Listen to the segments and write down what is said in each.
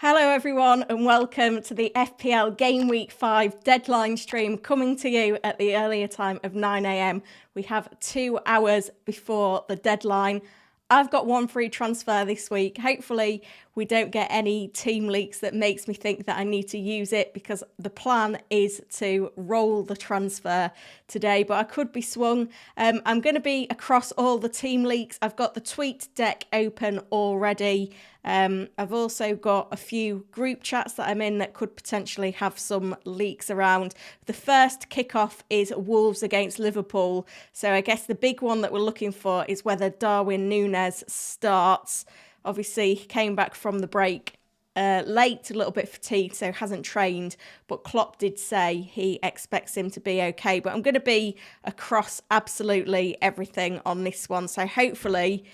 Hello everyone and welcome to the FPL Gameweek 5 deadline stream coming to you at the earlier time of 9 AM. We have 2 hours before the deadline. I've got one free transfer this week. Hopefully we don't get any team leaks that makes me think that I need to use it, because the plan is to roll the transfer today, but I could be swung. I'm going to be across all the team leaks. I've got the tweet deck open already. I've also got a few group chats that I'm in that could potentially have some leaks around. The first kickoff is Wolves against Liverpool. So I guess the big one that we're looking for is whether Darwin Núñez starts. Obviously, he came back from the break late, a little bit fatigued, so hasn't trained. But Klopp did say he expects him to be okay. But I'm going to be across absolutely everything on this one. So hopefully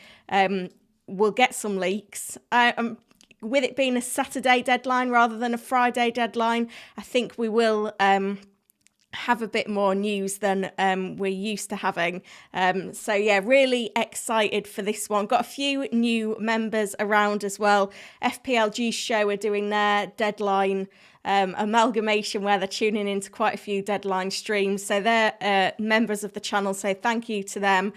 we'll get some leaks. With it being a Saturday deadline rather than a Friday deadline, I think we will have a bit more news than we're used to having. So yeah, really excited for this one. Got a few new members around as well. FPLG Show are doing their deadline amalgamation where they're tuning into quite a few deadline streams. So they're members of the channel, so thank you to them.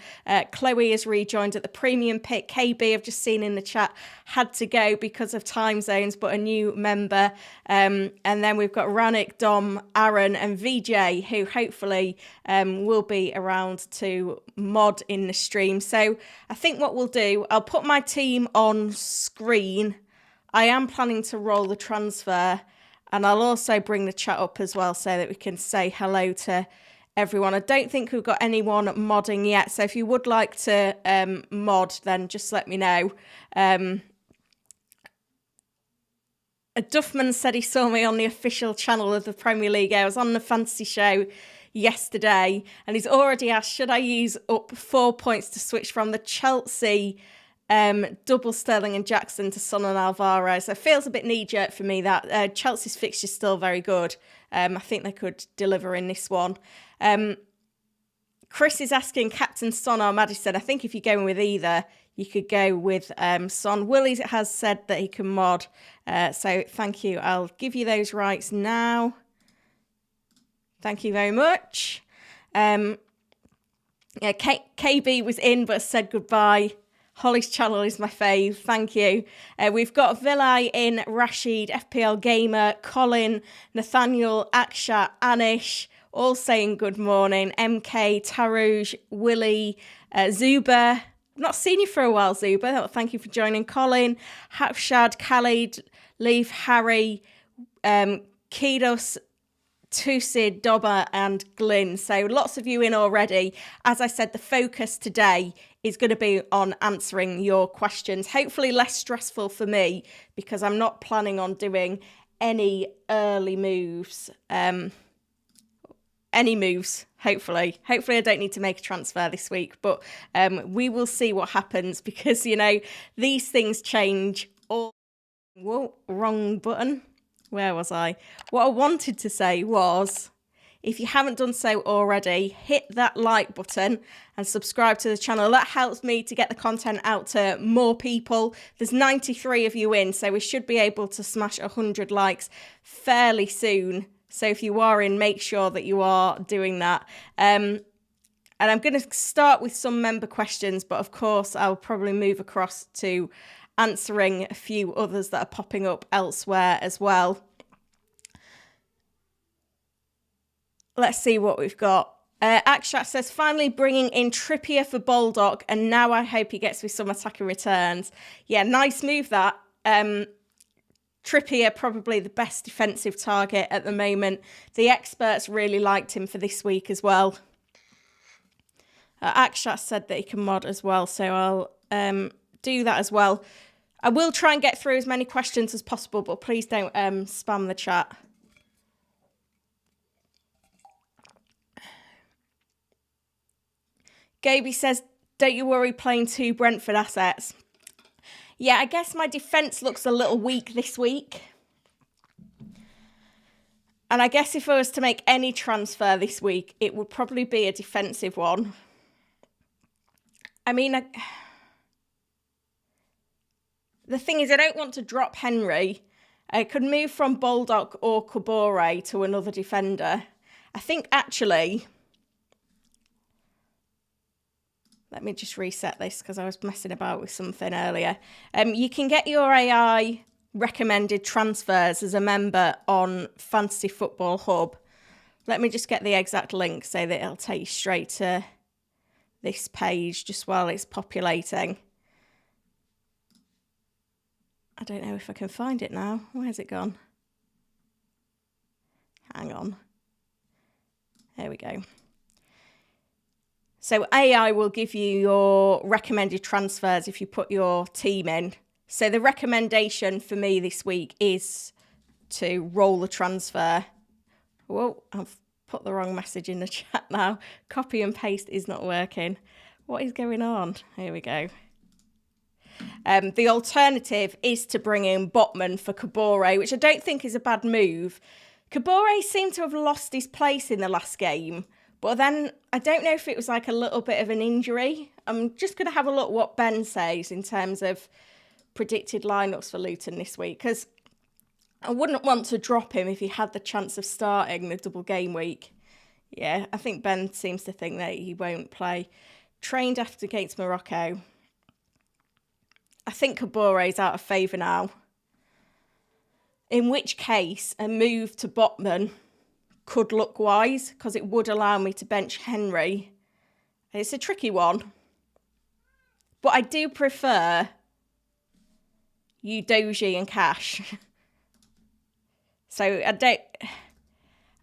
Chloe has rejoined at the premium pick. KB, I've just seen in the chat, had to go because of time zones, but a new member. And then we've got Ranik, Dom, Aaron and VJ, who hopefully will be around to mod in the stream. So I think what we'll do, I'll put my team on screen. I am planning to roll the transfer, and I'll also bring the chat up as well so that we can say hello to everyone. I don't think we've got anyone modding yet, so if you would like to mod, then just let me know. Duffman said he saw me on the official channel of the Premier League. I was on the fantasy show yesterday, and he's already asked, should I use up 4 points to switch from the Chelsea double Sterling and Jackson to Son and Alvarez? It feels a bit knee-jerk for me that Chelsea's fixture's still very good. I think they could deliver in this one. Chris is asking Captain Son or Maddison. I think if you're going with either, you could go with Son. Willie has said that he can mod, so thank you. I'll give you those rights now. Thank you very much. Yeah, KB was in but said goodbye. Holly's channel is my fave. Thank you. We've got Vilay in, Rashid, FPL Gamer, Colin, Nathaniel, Akshat, Anish, all saying good morning. MK, Tarouj, Willie, Zuba. Not seen you for a while, Zuba. Thank you for joining. Colin, Hafshad, Khalid, Leaf, Harry, Kidos, Tusid, Dobber and Glyn. So lots of you in already. As I said, the focus today is going to be on answering your questions. Hopefully less stressful for me, because I'm not planning on doing any early moves. Any moves, hopefully. Hopefully I don't need to make a transfer this week, but we will see what happens, because, you know, these things change all... Whoa, wrong button. Where was I? What I wanted to say was, if you haven't done so already, hit that like button and subscribe to the channel. That helps me to get the content out to more people. There's 93 of you in, so we should be able to smash 100 likes fairly soon. So if you are in, make sure that you are doing that. And I'm going to start with some member questions, but of course I'll probably move across to answering a few others that are popping up elsewhere as well. Let's see what we've got. Akshat says, finally bringing in Trippier for Baldock, and now I hope he gets with some attacking returns. Yeah, nice move that. Trippier, probably the best defensive target at the moment. The experts really liked him for this week as well. Akshat said that he can mod as well, so I'll do that as well. I will try and get through as many questions as possible, but please don't spam the chat. Gaby says, don't you worry playing 2 Brentford assets. Yeah, I guess my defence looks a little weak this week. And I guess if I was to make any transfer this week, it would probably be a defensive one. I mean, the thing is, I don't want to drop Henry I could move from Baldock or Kabore to another defender. I think actually, let me just reset this because I was messing about with something earlier. You can get your AI recommended transfers as a member on Fantasy Football Hub. Let me just get the exact link so that it'll take you straight to this page just while it's populating. I don't know if I can find it now. Where's it gone? Hang on. There we go. So AI will give you your recommended transfers if you put your team in. So the recommendation for me this week is to roll the transfer. Whoa, I've put the wrong message in the chat now. Copy and paste is not working. What is going on? Here we go. The alternative is to bring in Botman for Kabore, which I don't think is a bad move. Kabore seemed to have lost his place in the last game, but then I don't know if it was like a little bit of an injury. I'm just going to have a look what Ben says in terms of predicted lineups for Luton this week, because I wouldn't want to drop him if he had the chance of starting the double game week. Yeah, I think Ben seems to think that he won't play. Trained after against Morocco. I think Kabore is out of favour now. In which case, a move to Botman could look wise because it would allow me to bench Henry. It's a tricky one. But I do prefer Udogie and Cash. So I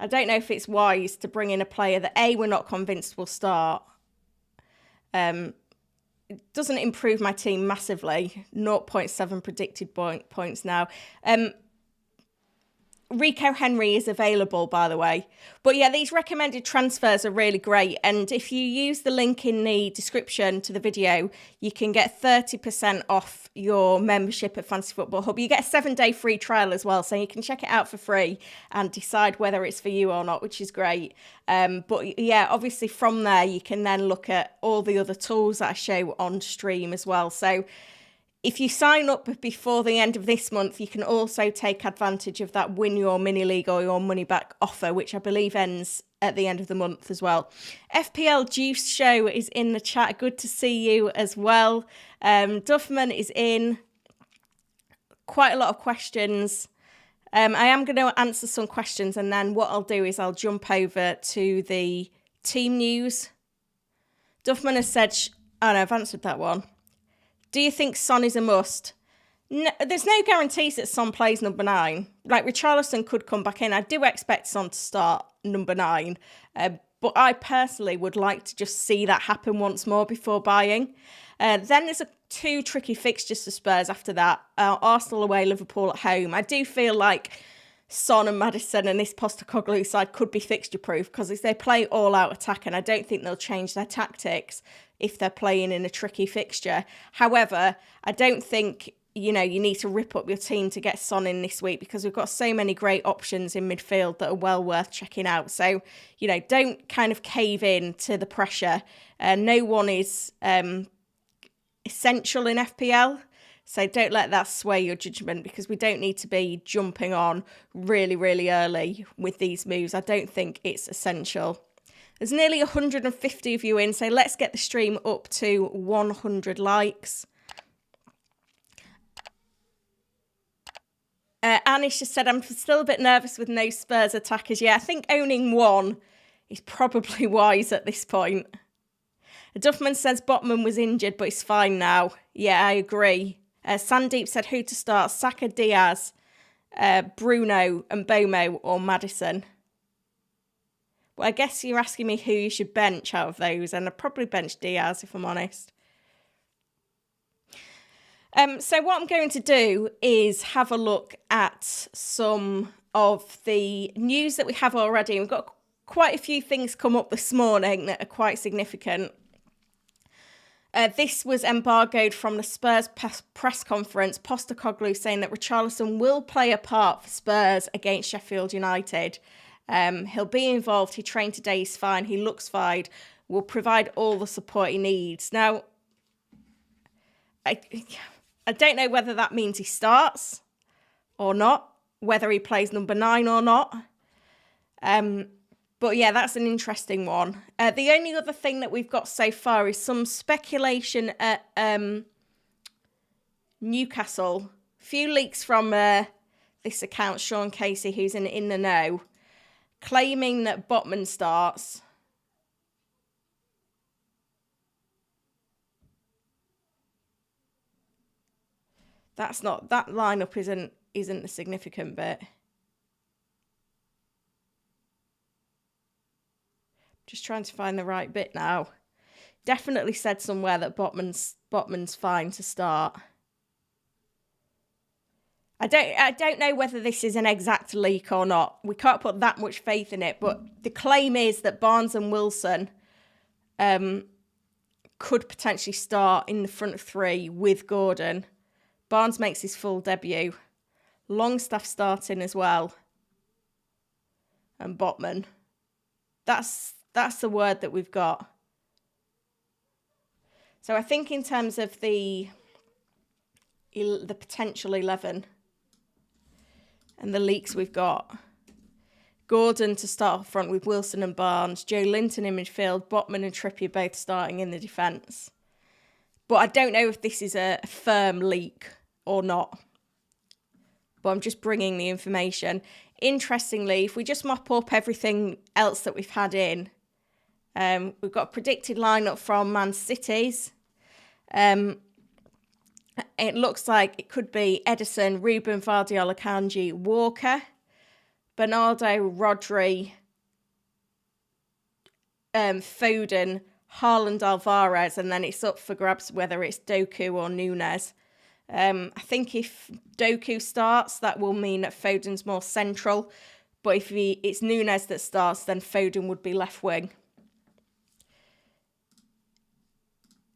don't know if it's wise to bring in a player that A, we're not convinced will start. It doesn't improve my team massively. 0.7 predicted points now. Rico Henry is available, by the way. But yeah, these recommended transfers are really great. And if you use the link in the description to the video, you can get 30% off your membership at Fantasy Football Hub. You get a 7-day free trial as well, so you can check it out for free and decide whether it's for you or not, which is great. But yeah, obviously from there, you can then look at all the other tools that I show on stream as well. So if you sign up before the end of this month, you can also take advantage of that Win Your Mini League or Your Money Back offer, which I believe ends at the end of the month as well. FPL Juice Show is in the chat. Good to see you as well. Duffman is in. Quite a lot of questions. I am going to answer some questions, and then what I'll do is I'll jump over to the team news. Duffman has said... Oh, no, I've answered that one. Do you think Son is a must? No, there's no guarantees that Son plays number 9. Like, Richarlison could come back in. I do expect Son to start number 9. But I personally would like to just see that happen once more before buying. Then there's 2 tricky fixtures for Spurs after that. Arsenal away, Liverpool at home. I do feel like Son and Maddison and this Postecoglou side could be fixture-proof because if they play all-out attack, and I don't think they'll change their tactics if they're playing in a tricky fixture. However, I don't think, you need to rip up your team to get Son in this week because we've got so many great options in midfield that are well worth checking out. So, don't kind of cave in to the pressure. No one is essential in FPL. So don't let that sway your judgment because we don't need to be jumping on really, really early with these moves. I don't think it's essential. There's nearly 150 of you in, so let's get the stream up to 100 likes. Anish has said, I'm still a bit nervous with no Spurs attackers. Yeah, I think owning one is probably wise at this point. Duffman says Botman was injured, but he's fine now. Yeah, I agree. Sandeep said who to start, Saka, Diaz, Bruno and Bomo or Maddison. Well, I guess you're asking me who you should bench out of those, and I'd probably bench Diaz if I'm honest. So what I'm going to do is have a look at some of the news that we have already. We've got quite a few things come up this morning that are quite significant. This was embargoed from the Spurs press conference. Postecoglou saying that Richarlison will play a part for Spurs against Sheffield United. He'll be involved. He trained today. He's fine. He looks fine. Will provide all the support he needs. Now, I don't know whether that means he starts or not. whether he plays number 9 or not. But yeah, that's an interesting one. The only other thing that we've got so far is some speculation at Newcastle. A few leaks from this account, Sean Casey, who's in the know, claiming that Botman starts. That lineup isn't the significant bit. Just trying to find the right bit now. Definitely said somewhere that Botman's fine to start. I don't know whether this is an exact leak or not. We can't put that much faith in it, but the claim is that Barnes and Wilson could potentially start in the front 3 with Gordon. Barnes makes his full debut. Longstaff starting as well. And Botman. That's the word that we've got. So I think in terms of the potential 11 and the leaks we've got, Gordon to start up front with Wilson and Barnes, Joe Linton in midfield, Botman and Trippier both starting in the defence. But I don't know if this is a firm leak or not. But I'm just bringing the information. Interestingly, if we just mop up everything else that we've had in, we've got a predicted lineup from Man City's. It looks like it could be Edison, Ruben, Vardy, Akanji, Walker, Bernardo, Rodri, Foden, Haaland, Alvarez, and then it's up for grabs whether it's Doku or Nunes. I think if Doku starts, that will mean that Foden's more central. But if it's Nunes that starts, then Foden would be left wing.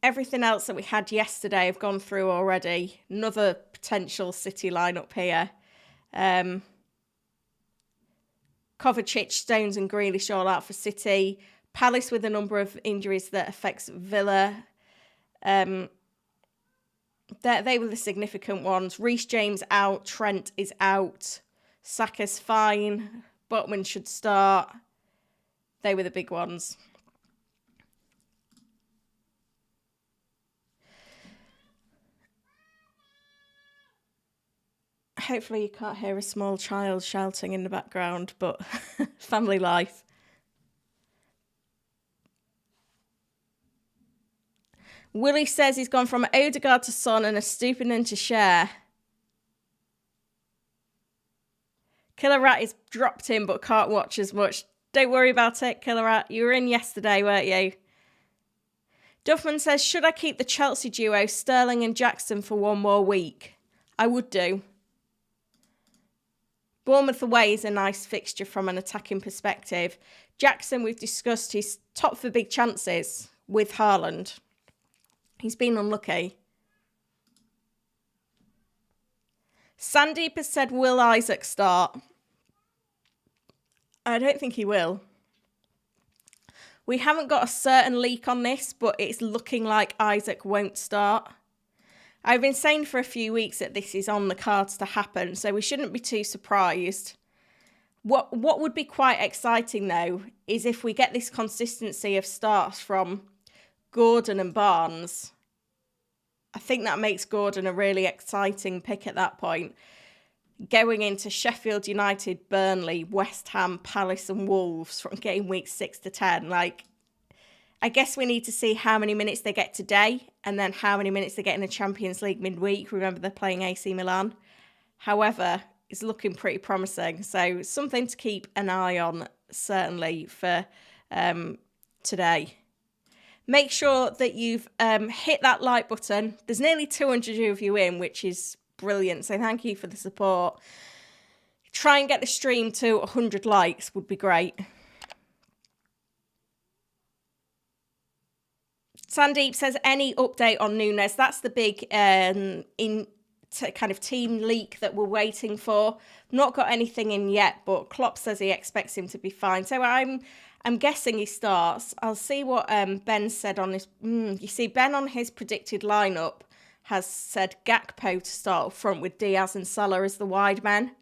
Everything else that we had yesterday I've gone through already. Another potential City lineup here. Kovacic, Stones and Grealish all out for City. Palace with a number of injuries that affects Villa. They were the significant ones. Reece James out. Trent is out. Saka's fine. Botman should start. They were the big ones. Hopefully you can't hear a small child shouting in the background, but family life. Willie says he's gone from Odegaard to Son and a Stupinen to Share. Killer Rat is dropped in but can't watch as much. Don't worry about it, Killer Rat. You were in yesterday, weren't you? Duffman says, should I keep the Chelsea duo, Sterling and Jackson, for one more week? I would do. Bournemouth away is a nice fixture from an attacking perspective. Jackson, we've discussed, he's top for big chances with Haaland. He's been unlucky. Sandeep has said, will Isaac start? I don't think he will. We haven't got a certain leak on this, but it's looking like Isaac won't start. I've been saying for a few weeks that this is on the cards to happen, so we shouldn't be too surprised. What would be quite exciting, though, is if we get this consistency of starts from Gordon and Barnes. I think that makes Gordon a really exciting pick at that point. Going into Sheffield United, Burnley, West Ham, Palace and Wolves from game week 6 to 10. I guess we need to see how many minutes they get today and then how many minutes they get in the Champions League midweek. Remember, they're playing AC Milan. However, it's looking pretty promising. So something to keep an eye on, certainly, for today. Make sure that you've hit that like button. There's nearly 200 of you in, which is brilliant. So thank you for the support. Try and get the stream to 100 likes would be great. Sandeep says, any update on Nunes? That's the big kind of team leak that we're waiting for. Not got anything in yet, but Klopp says he expects him to be fine. So I'm guessing he starts. I'll see what Ben said on his... You see, Ben on his predicted lineup has said Gakpo to start up front with Diaz and Salah as the wide men.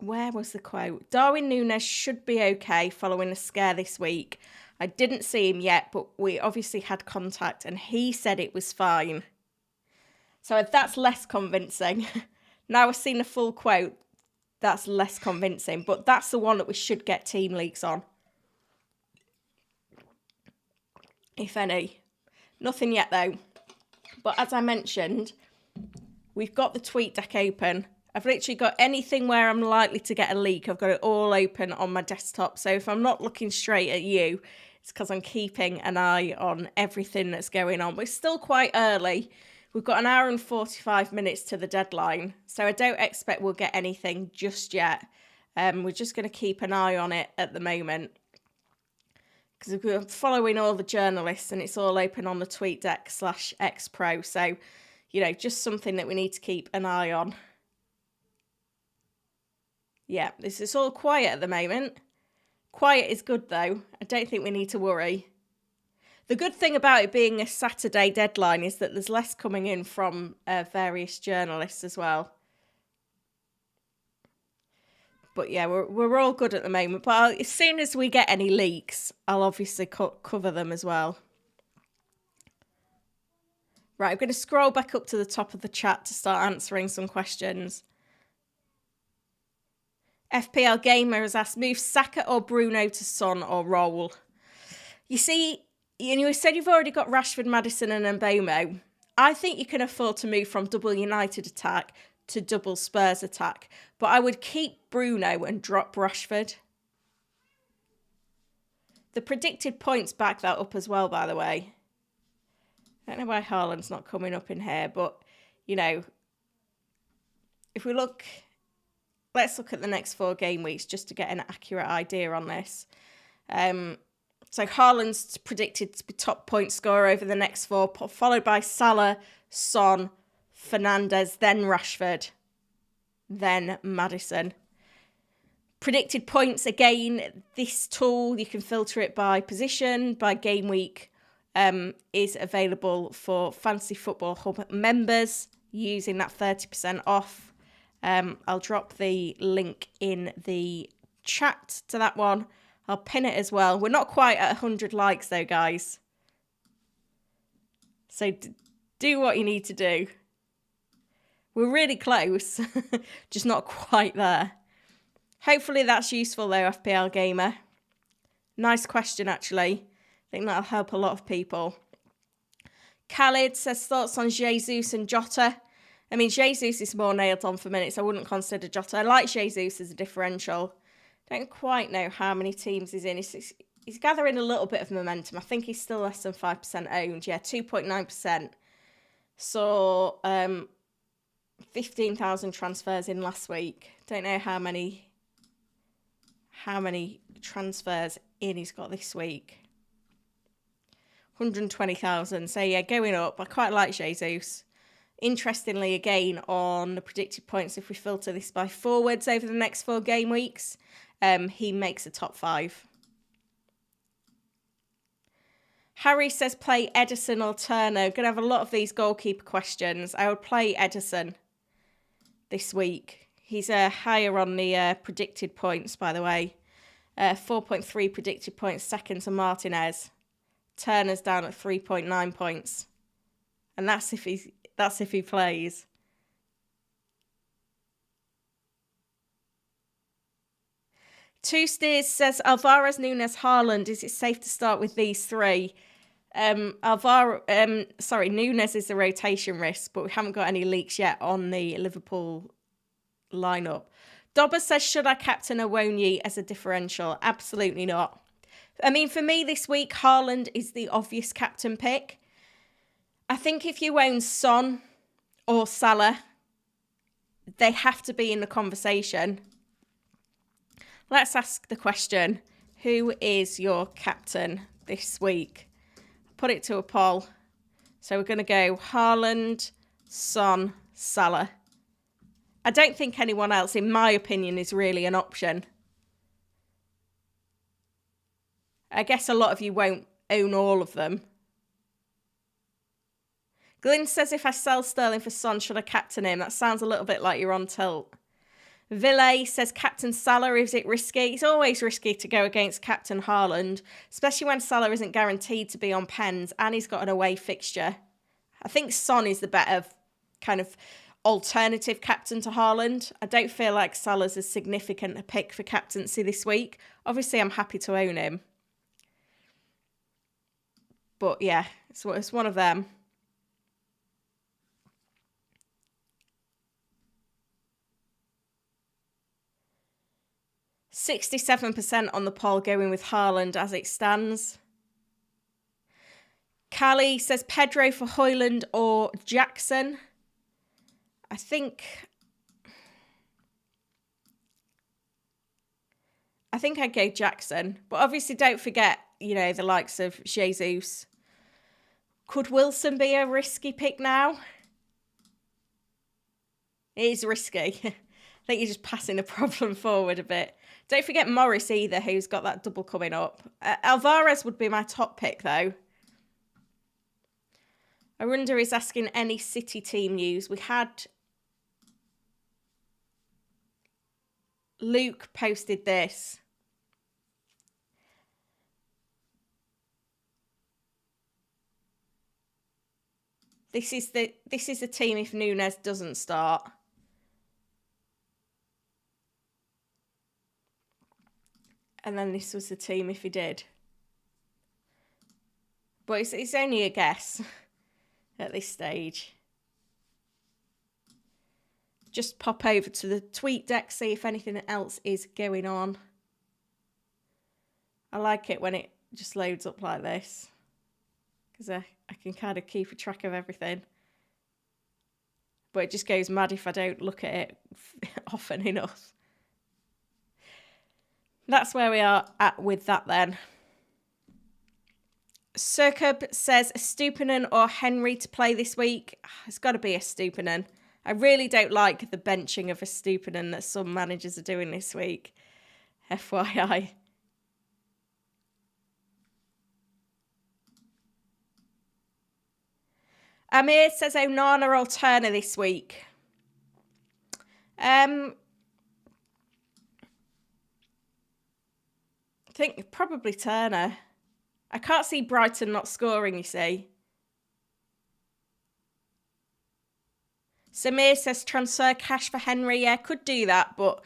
Where was the quote? Darwin Núñez should be okay following a scare this week. I didn't see him yet, but we obviously had contact and he said it was fine. So that's less convincing. Now I've seen a full quote, that's less convincing, but that's the one that we should get team leaks on. If any. Nothing yet though. But as I mentioned, we've got the TweetDeck open. I've literally got anything where I'm likely to get a leak. I've got it all open on my desktop. So if I'm not looking straight at you, it's because I'm keeping an eye on everything that's going on. But it's still quite early. We've got an hour and 45 minutes to the deadline. So I don't expect we'll get anything just yet. We're just going to keep an eye on it at the moment. Because we're following all the journalists and it's all open on the TweetDeck/XPro. So, you know, just something that we need to keep an eye on. Yeah, this is all quiet at the moment. Quiet is good though. I don't think we need to worry. The good thing about it being a Saturday deadline is that there's less coming in from various journalists as well. But yeah, we're all good at the moment. But as soon as we get any leaks, I'll obviously cover them as well. Right, I'm going to scroll back up to the top of the chat to start answering some questions. FPL Gamer has asked, move Saka or Bruno to Son or Roll? You see, you said you've already got Rashford, Maddison and Mbeumo. I think you can afford to move from double United attack to double Spurs attack. But I would keep Bruno and drop Rashford. The predicted points back that up as well, by the way. I don't know why Haaland's not coming up in here, but, you know, if we look... Let's look at the next 4 game weeks just to get an accurate idea on this. So Haaland's predicted to be top point scorer over the next 4, followed by Salah, Son, Fernandes, then Rashford, then Maddison. Predicted points, again, this tool, you can filter it by position, by game week, is available for Fantasy Football Hub members using that 30% off. I'll drop the link in the chat to that one. I'll pin it as well. We're not quite at 100 likes though, guys. So do what you need to do. We're really close, just not quite there. Hopefully that's useful though, FPL Gamer. Nice question, actually. I think that'll help a lot of people. Khalid says thoughts on Jesus and Jota. I mean, Jesus is more nailed on for minutes. I wouldn't consider Jota. I like Jesus as a differential. Don't quite know how many teams he's in. He's gathering a little bit of momentum. I think he's still less than 5% owned. Yeah, 2.9%. So, 15,000 transfers in last week. Don't know how many transfers in he's got this week. 120,000. So, yeah, going up. I quite like Jesus. Interestingly, again, on the predicted points, if we filter this by forwards over the next 4 game weeks, he makes a top 5. Harry says play Edison or Turner. Going to have a lot of these goalkeeper questions. I would play Edison this week. He's higher on the predicted points, by the way. 4.3 predicted points, second to Martinez. Turner's down at 3.9 points. And that's if he plays. Two Steers says Alvarez, Núñez, Haaland. Is it safe to start with these 3? Núñez is the rotation risk, but we haven't got any leaks yet on the Liverpool lineup. Dobber says, should I captain Awoniyi as a differential? Absolutely not. I mean, for me this week, Haaland is the obvious captain pick. I think if you own Son or Salah, they have to be in the conversation. Let's ask the question, who is your captain this week? Put it to a poll. So we're going to go Haaland, Son, Salah. I don't think anyone else, in my opinion, is really an option. I guess a lot of you won't own all of them. Glyn says, if I sell Sterling for Son, should I captain him? That sounds a little bit like you're on tilt. Ville says, Captain Salah, is it risky? It's always risky to go against Captain Haaland, especially when Salah isn't guaranteed to be on pens and he's got an away fixture. I think Son is the better kind of alternative captain to Haaland. I don't feel like Salah's as significant a pick for captaincy this week. Obviously, I'm happy to own him. But yeah, it's one of them. %67% on the poll going with Haaland as it stands. Callie says Pedro for Højlund or Jackson. I think I'd go Jackson. But obviously don't forget, the likes of Jesus. Could Wilson be a risky pick now? It is risky. I think you're just passing the problem forward a bit. Don't forget Morris either, who's got that double coming up. Alvarez would be my top pick, though. Arunda is asking any City team news. We had Luke posted this. This is the team if Nunes doesn't start. And then this was the team if he did. But it's only a guess at this stage. Just pop over to the tweet deck, see if anything else is going on. I like it when it just loads up like this, because I can kind of keep a track of everything. But it just goes mad if I don't look at it often enough. That's where we are at with that then. Circup says Stupinan or Henry to play this week. It's got to be a Stupinan. I really don't like the benching of a Stupinan that some managers are doing this week. FYI. Amir says Onana or Turner this week. I think probably Turner. I can't see Brighton not scoring, you see. Samir says transfer cash for Henry. Yeah, could do that, but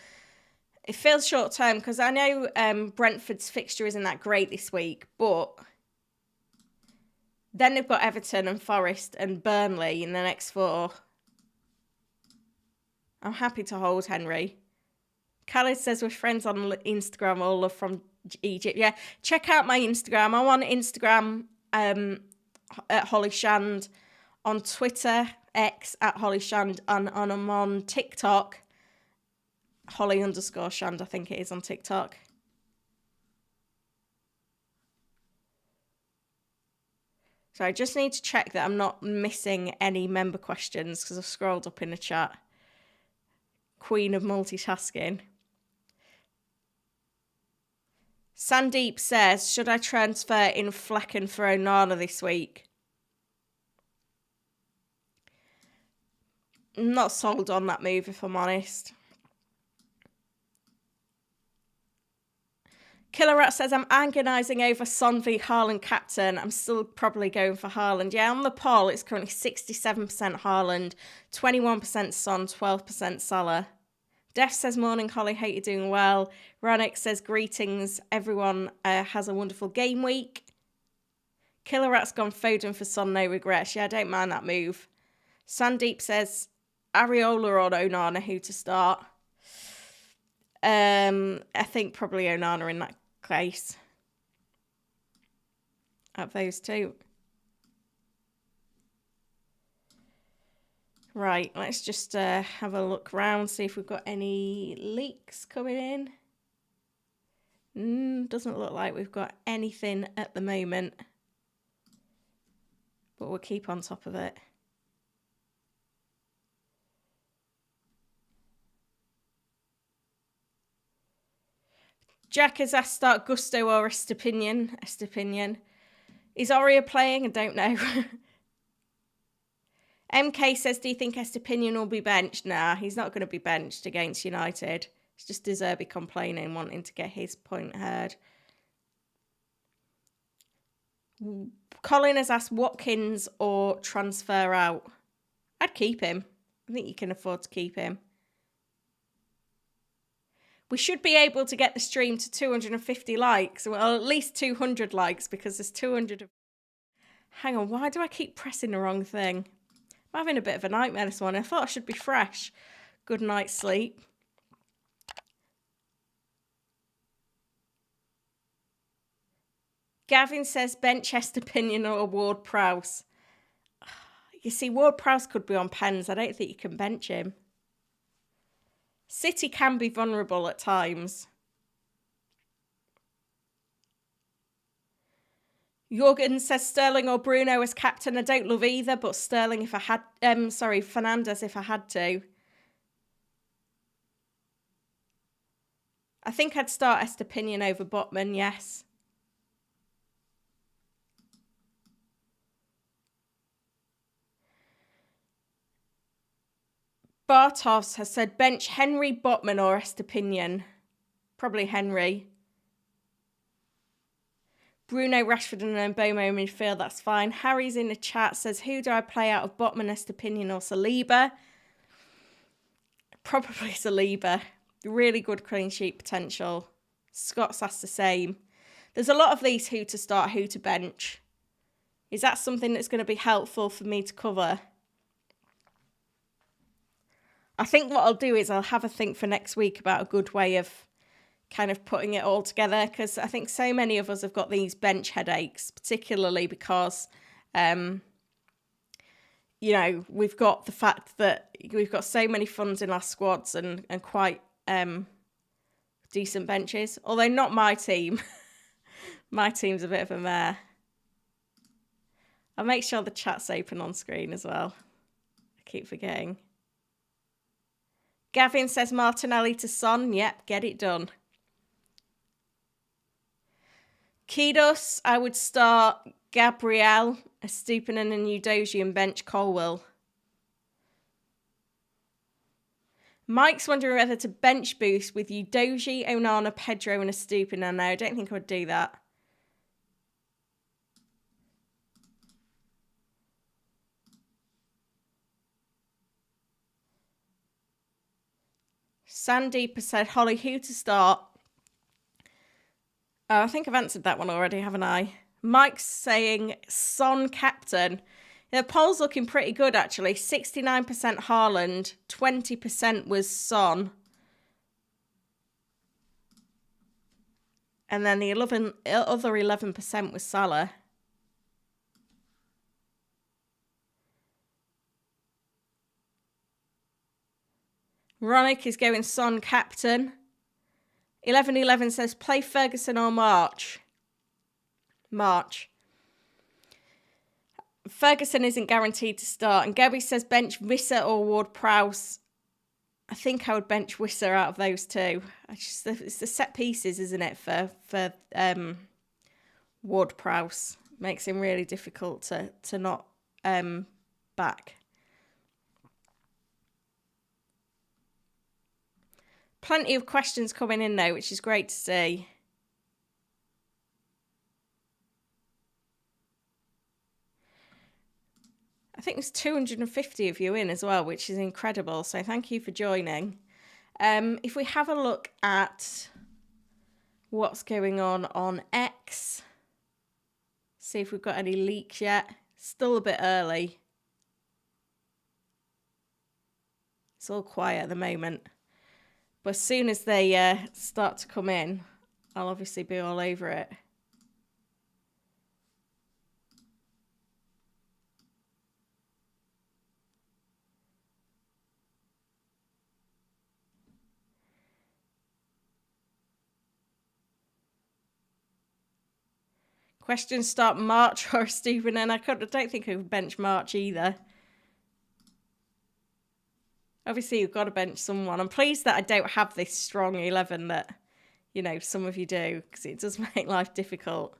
it feels short term because I know Brentford's fixture isn't that great this week, but then they've got Everton and Forest and Burnley in the next 4. I'm happy to hold Henry. Khaled says we're friends on Instagram, all love from Egypt. Yeah, check out my Instagram. I'm on Instagram at Holly Shand, on Twitter, X at Holly Shand, and I'm on TikTok, Holly_Shand, I think it is on TikTok. So I just need to check that I'm not missing any member questions because I've scrolled up in the chat. Queen of multitasking. Sandeep says, should I transfer in Flecken for Onana this week? I'm not sold on that move, if I'm honest. Killer Rat says, I'm agonising over Son v Haaland captain. I'm still probably going for Haaland. Yeah, on the poll, it's currently 67% Haaland, 21% Son, 12% Salah. Def says, morning, Holly, hope you're doing well. Ranik says, greetings, everyone has a wonderful game week. Killer Rat's gone Foden for Son, no regrets. Yeah, I don't mind that move. Sandeep says, Areola or Onana, who to start? I think probably Onana in that case. Of those two. Right, let's just have a look around, see if we've got any leaks coming in. Doesn't look like we've got anything at the moment. But we'll keep on top of it. Jack has asked start Gusto or Estepinian. Is Oria playing? I don't know. MK says, do you think Estepinian will be benched? Nah, he's not going to be benched against United. It's just De Zerbi complaining, wanting to get his point heard. Colin has asked Watkins or transfer out. I'd keep him. I think you can afford to keep him. We should be able to get the stream to 250 likes. Well, at least 200 likes because there's 200. Hang on, why do I keep pressing the wrong thing? I'm having a bit of a nightmare this morning. I thought I should be fresh. Good night's sleep. Gavin says bench Estepinian or Ward-Prowse. You see, Ward-Prowse could be on pens. I don't think you can bench him. City can be vulnerable at times. Jorgen says Sterling or Bruno as captain. I don't love either, but Sterling if I had... Fernandes if I had to. I think I'd start Estepinian over Botman, yes. Bartos has said bench Henry, Botman or Estepinian. Probably Henry. Bruno, Rashford and Mbomo in midfield, that's fine. Harry's in the chat, says, who do I play out of Botman, Estepinian or Saliba? Probably Saliba. Really good clean sheet potential. Scott's asked the same. There's a lot of these who to start, who to bench. Is that something that's going to be helpful for me to cover? I think what I'll do is I'll have a think for next week about a good way of kind of putting it all together, because I think so many of us have got these bench headaches, particularly because, you know, we've got the fact that we've got so many funds in our squads and quite decent benches, although not my team. My team's a bit of a mare. I'll make sure the chat's open on screen as well. I keep forgetting. Gavin says Martinelli to Son. Yep, get it done. Kidos, I would start Gabriel, Estupiñán and Udogie and bench Colwill. Mike's wondering whether to bench boost with Udogie, Onana, Pedro and Estupiñán. No, I don't think I would do that. Sandeep has said, Holly, who to start? Oh, I think I've answered that one already, haven't I? Mike's saying Son captain. The poll's looking pretty good, actually. 69% Haaland, 20% was Son. And then the other 11% was Salah. Ronick is going Son captain. 1111 says play Ferguson or March. March. Ferguson isn't guaranteed to start. And Gabby says bench Visser or Ward-Prowse. I think I would bench Visser out of those two. It's the set pieces, isn't it, for Ward-Prowse. Makes him really difficult to not back. Plenty of questions coming in, though, which is great to see. I think there's 250 of you in as well, which is incredible. So thank you for joining. If we have a look at what's going on X, see if we've got any leaks yet. Still a bit early. It's all quiet at the moment. But as soon as they start to come in, I'll obviously be all over it. Questions start March or Stephen, and I don't think I could bench March either. Obviously, you've got to bench someone. I'm pleased that I don't have this strong 11 that, you know, some of you do, because it does make life difficult.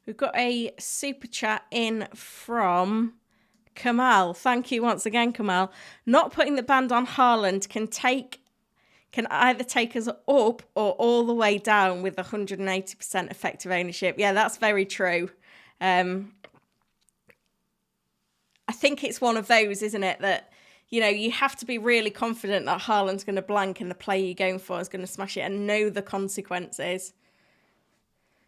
We've got a super chat in from Kamal. Thank you once again, Kamal. Not putting the band on Haaland can either take us up or all the way down with 180% effective ownership. Yeah, that's very true. I think it's one of those, isn't it, that, you know, you have to be really confident that Haaland's going to blank and the player you're going for is going to smash it and know the consequences.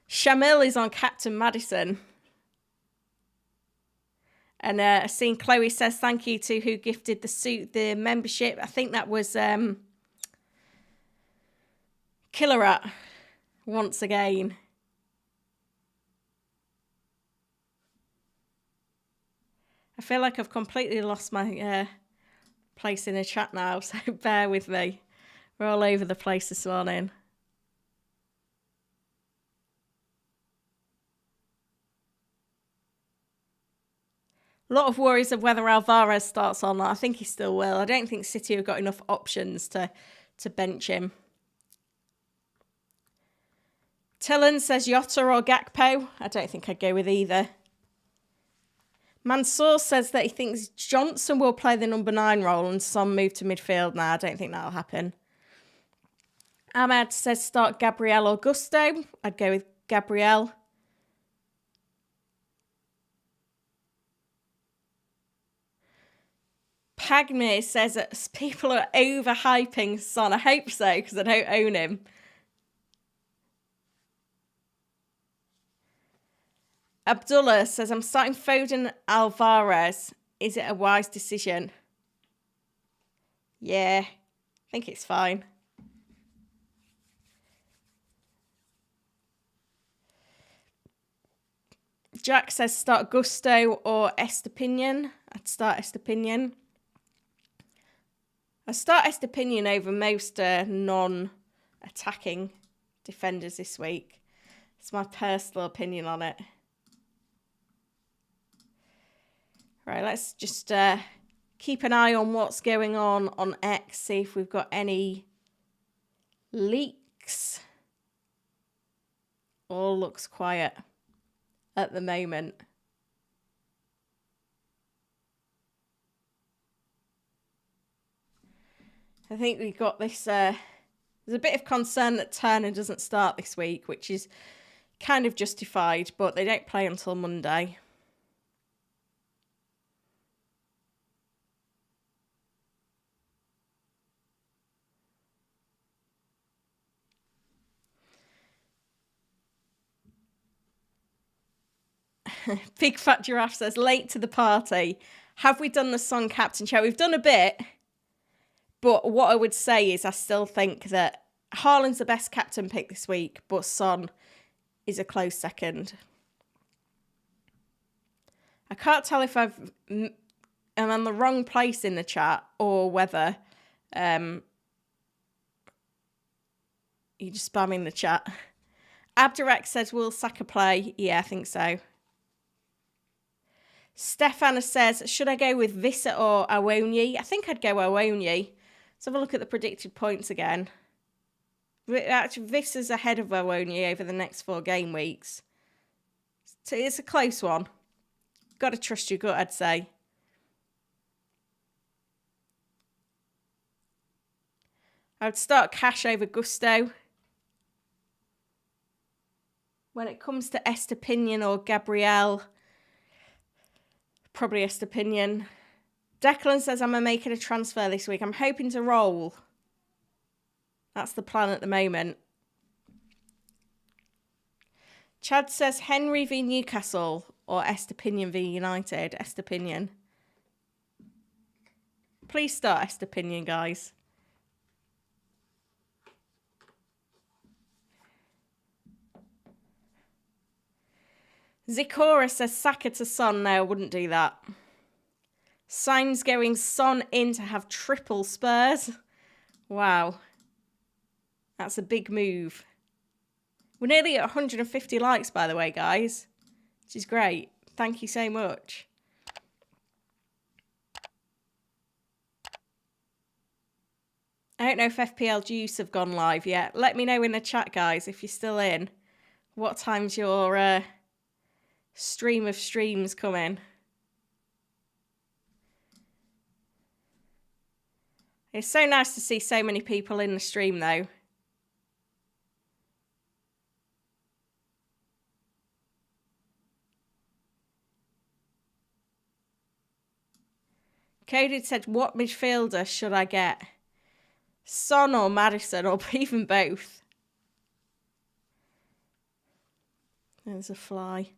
Shamil is on Captain Madison. And I've seen Chloe says thank you to who gifted the membership. I think that was Killerat once again. I feel like I've completely lost my place in the chat now, so bear with me. We're all over the place this morning. A lot of worries of whether Alvarez starts or not. I think he still will. I don't think City have got enough options to bench him. Tillen says Jota or Gakpo. I don't think I'd go with either. Mansour says that he thinks Johnson will play the number 9 role and Son move to midfield now. I don't think that'll happen. Ahmed says start Gabriel or Gusto. I'd go with Gabriel. Pagmir says that people are overhyping Son. I hope so, because I don't own him. Abdullah says, I'm starting Foden Alvarez. Is it a wise decision? Yeah, I think it's fine. Jack says start Gusto or Estepinian. I'd start Estepinian. I start Estepinian over most non-attacking defenders this week. It's my personal opinion on it. Right, let's just keep an eye on what's going on X, see if we've got any leaks. All looks quiet at the moment. I think we've got this, there's a bit of concern that Turner doesn't start this week, which is kind of justified, but they don't play until Monday. Big Fat Giraffe says, late to the party. Have we done the Son captain show? We've done a bit. But what I would say is I still think that Haaland's the best captain pick this week, but Son is a close second. I can't tell if I'm on the wrong place in the chat or whether you're just spamming the chat. Abdirect says, will Saka play? Yeah, I think so. Stefana says, should I go with Vissa or Awonyi? I think I'd go Awonyi. Let's have a look at the predicted points again. Actually, Vissa's ahead of Awonyi over the next 4 game weeks. So it's a close one. Got to trust your gut, I'd say. I would start Cash over Gusto. When it comes to Estepinian or Gabriel, probably Estepinian. Declan says, I'm making a transfer this week. I'm hoping to roll. That's the plan at the moment. Chad says, Henry v Newcastle or Estepinian v United. Estepinian. Please start Estepinian, guys. Zikora says Saka to Son. No, I wouldn't do that. Sign's going Son in to have triple Spurs. Wow. That's a big move. We're nearly at 150 likes, by the way, guys. Which is great. Thank you so much. I don't know if FPL Juice have gone live yet. Let me know in the chat, guys, if you're still in. What time's your stream of streams coming. It's so nice to see so many people in the stream though. Cody said, what midfielder should I get? Son or Maddison, or even both? There's a fly.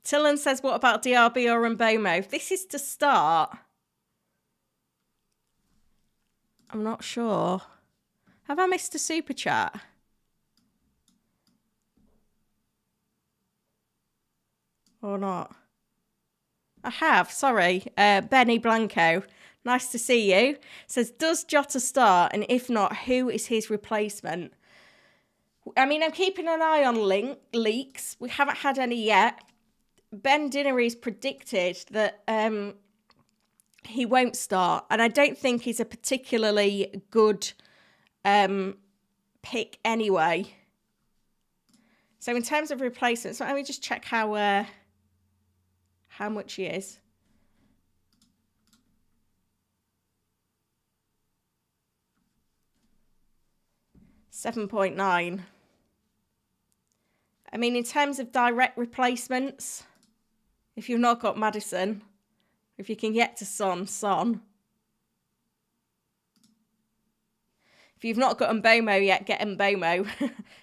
Tillen says, what about DRB or Mbomo? This is to start. I'm not sure. Have I missed a super chat? Or not? I have, sorry. Benny Blanco. Nice to see you. Says, does Jota start? And if not, who is his replacement? I mean, I'm keeping an eye on leaks. We haven't had any yet. Ben Dinnery's predicted that he won't start. And I don't think he's a particularly good pick anyway. So in terms of replacements, let me just check how much he is. 7.9. I mean, in terms of direct replacements, if you've not got Maddison, if you can get to Son. If you've not got Mbomo yet, get Mbomo.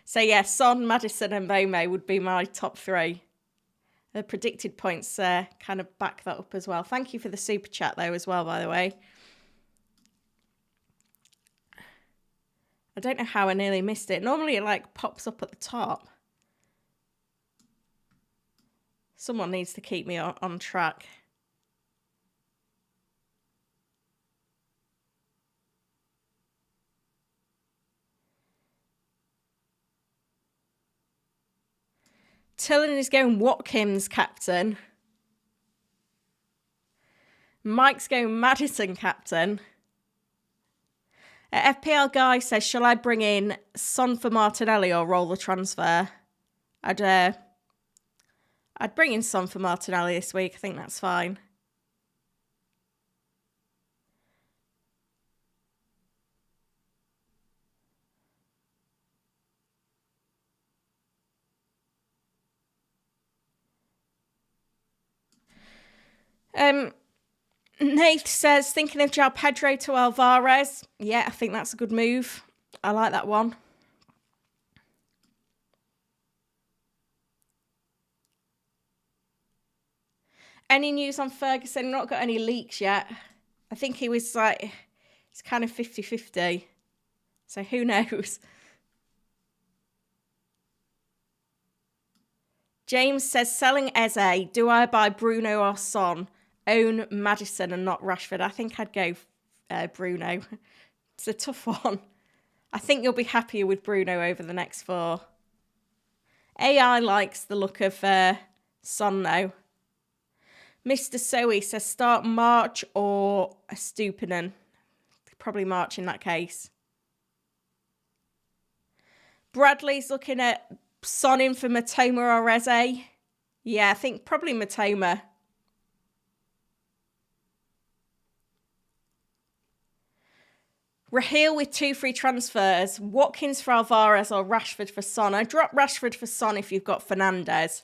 So yeah, Son, Maddison and Mbomo would be my top three. The predicted points kind of back that up as well. Thank you for the super chat though as well, by the way. I don't know how I nearly missed it. Normally it like pops up at the top. Someone needs to keep me on track. Tillen is going Watkins captain. Mike's going Maddison captain. FPL Guy says, shall I bring in Son for Martinelli or roll the transfer? I'd bring in Son for Martinelli this week. I think that's fine. Nate says, thinking of João Pedro to Alvarez. Yeah, I think that's a good move. I like that one. Any news on Ferguson? Not got any leaks yet. I think he was like, it's kind of 50-50. So who knows? James says, selling Eze, do I buy Bruno or Son? Own Maddison and not Rashford. I think I'd go Bruno. It's a tough one. I think you'll be happier with Bruno over the next 4. AI likes the look of Son though. Mr. Soe says start March or a Stupinan. Probably March in that case. Bradley's looking at Son in for Matoma or Eze. Yeah, I think probably Matoma. Raheel with 2 free transfers. Watkins for Alvarez or Rashford for Son. I drop Rashford for Son if you've got Fernandes.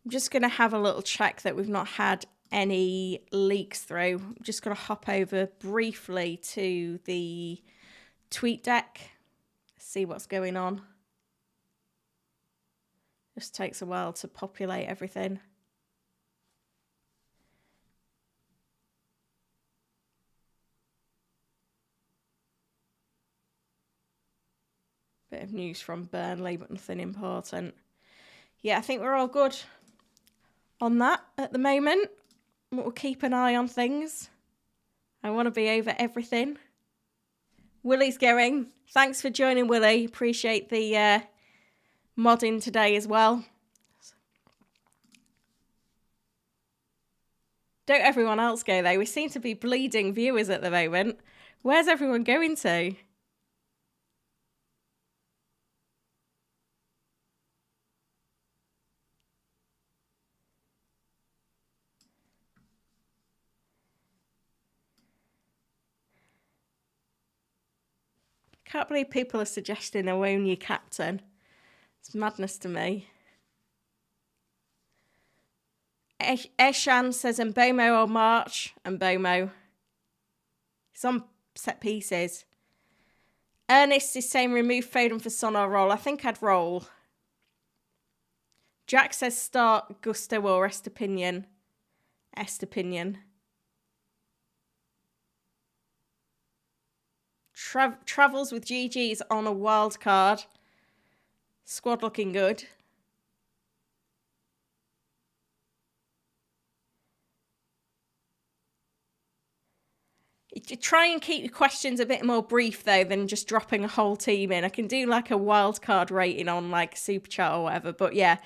I'm just going to have a little check that we've not had any leaks through. I'm just going to hop over briefly to the tweet deck. See what's going on. Just takes a while to populate everything. Bit of news from Burnley, but nothing important. Yeah, I think we're all good on that at the moment. We'll keep an eye on things. I want to be over everything. Willie's going. Thanks for joining, Willie. Appreciate the modding today as well. Don't everyone else go, though. We seem to be bleeding viewers at the moment. Where's everyone going to? can't believe people are suggesting Awoniyi captain. It's madness to me. Eshan says Mbomo or March. Mbomo. He's on set pieces. Ernest is saying remove Foden for Son or roll. I think I'd roll. Jack says start Gusto or Estepinian. Estepinian. Travels with GG's on a wild card. Squad looking good. Try and keep your questions a bit more brief, though, than just dropping a whole team in. I can do like a wild card rating on like Super Chat or whatever. But yeah,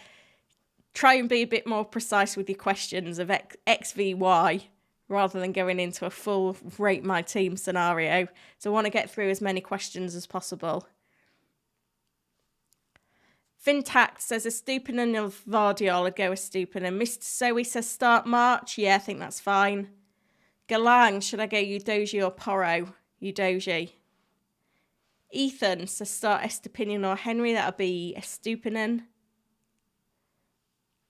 try and be a bit more precise with your questions of X v Y rather than going into a full rate my team scenario. So I want to get through as many questions as possible. Fintact says Estupinan or Vardiol. I'd go Estupinan. Mr. Zoe says start March. Yeah, I think that's fine. Galang, should I go Udoji or Porro? Udoji. Ethan says start Estepinian or Henry. That'll be Estupinan.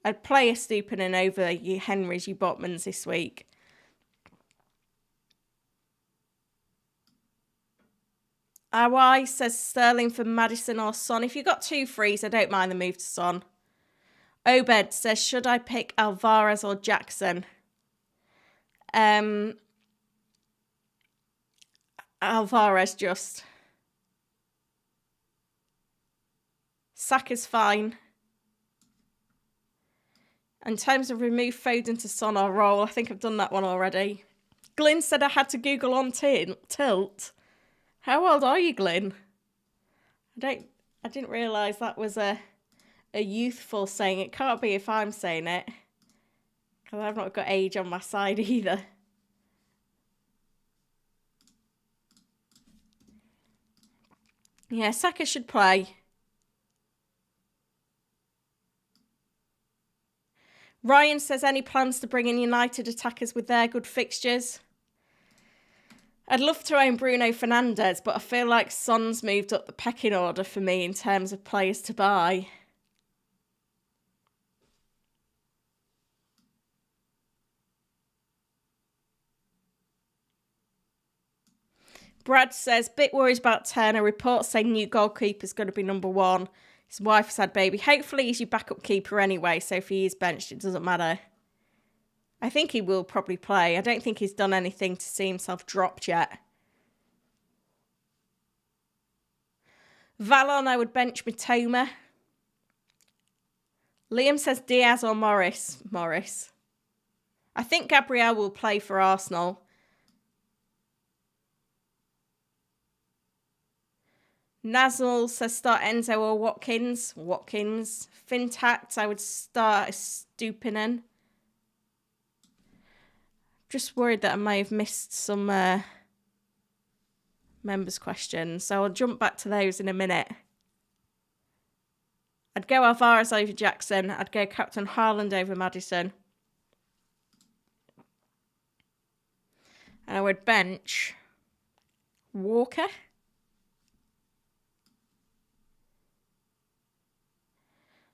I'd play Estupinan over your Henrys, your Botmans this week. Awai says Sterling for Maddison or Son. If you've got 2 frees, I don't mind the move to Son. Obed says, should I pick Alvarez or Jackson? Alvarez just. Saka's fine. In terms of remove Foden to Son or roll, I think I've done that one already. Glyn said I had to Google on tilt. How old are you, Glyn? I didn't realise that was a youthful saying. It can't be if I'm saying it, because I've not got age on my side either. Yeah, Saka should play. Ryan says, any plans to bring in United attackers with their good fixtures? I'd love to own Bruno Fernandes, but I feel like Son's moved up the pecking order for me in terms of players to buy. Brad says, bit worried about Turner. Reports saying new goalkeeper's going to be number 1. His wife's had baby. Hopefully he's your backup keeper anyway, so if he is benched, it doesn't matter. I think he will probably play. I don't think he's done anything to see himself dropped yet. Valon, I would bench Mitoma. Liam says Diaz or Morris. Morris. I think Gabriel will play for Arsenal. Nazal says start Enzo or Watkins. Watkins. Fintact, I would start Stupinen. Just worried that I may have missed some members' questions, so I'll jump back to those in a minute. I'd go Alvarez over Jackson. I'd go Captain Haaland over Maddison. And I would bench Walker.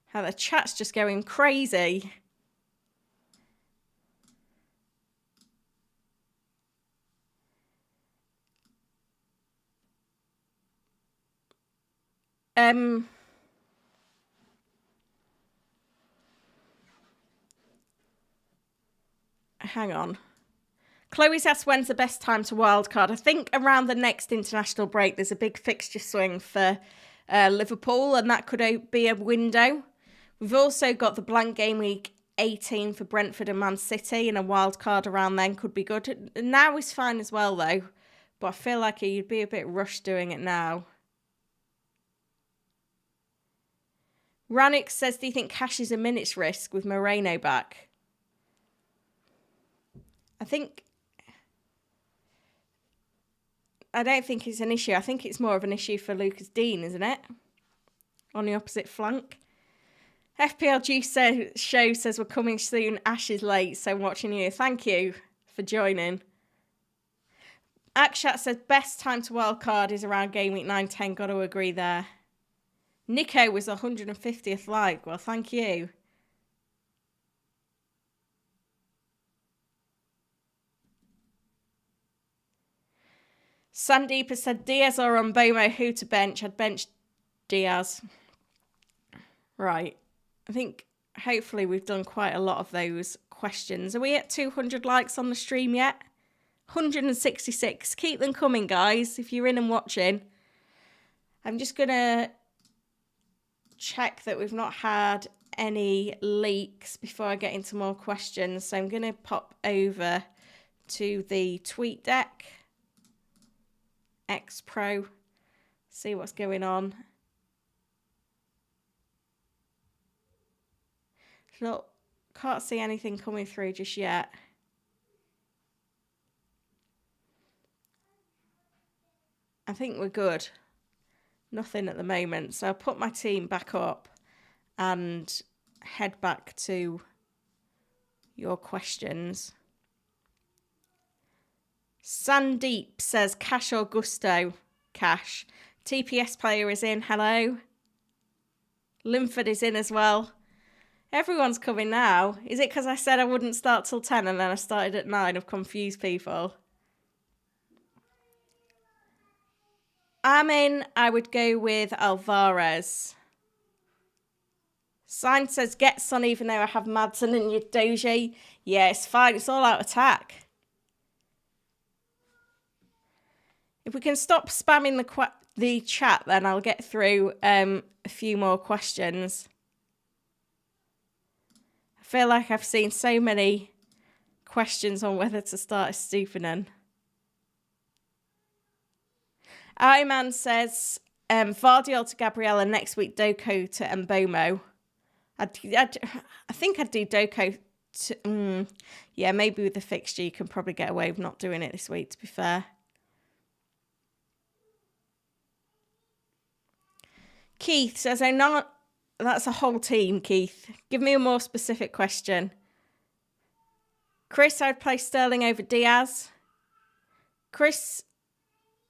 How the chat's just going crazy. Hang on. Chloe's asked when's the best time to wildcard. I think around the next international break, there's a big fixture swing for Liverpool, and that could be a window. We've also got the blank game week 18 for Brentford and Man City, and a wildcard around then could be good. Now is fine as well, though, but I feel like you'd be a bit rushed doing it now. Rannick says, do you think Cash is a minutes risk with Moreno back? I don't think it's an issue. I think it's more of an issue for Lucas Dean, isn't it? On the opposite flank. FPL Show says we're coming soon. Ash is late, so I'm watching you. Thank you for joining. Akshat says best time to wildcard is around game week 9-10. Got to agree there. Nico was 150th like. Well, thank you. Sandeep has said Diaz or Mbomo, who to bench? I'd bench Diaz. Right. I think hopefully we've done quite a lot of those questions. Are we at 200 likes on the stream yet? 166. Keep them coming, guys, if you're in and watching. I'm just going to check that we've not had any leaks before I get into more questions. So I'm going to pop over to the TweetDeck X Pro, see what's going on. Look, can't see anything coming through just yet. I think we're good. Nothing at the moment. So I'll put my team back up and head back to your questions. Sandeep says Cash or Gusto? Cash. TPS player is in. Hello. Linford is in as well. Everyone's coming now. Is it because I said I wouldn't start till 10 and then I started at 9? I've confused people. I'm in. I would go with Alvarez. Sign says get Son even though I have Madsen and your Doji. Yeah, it's fine. It's all out attack. If we can stop spamming the chat, then I'll get through a few more questions. I feel like I've seen so many questions on whether to start a Stupinan. Iman says Vardiol to Gabriella next week, Doko to Mbomo. I think I'd do Doko to... yeah, maybe with the fixture you can probably get away with not doing it this week, to be fair. Keith says, I'm not... That's a whole team, Keith. Give me a more specific question. Chris, I'd play Sterling over Diaz.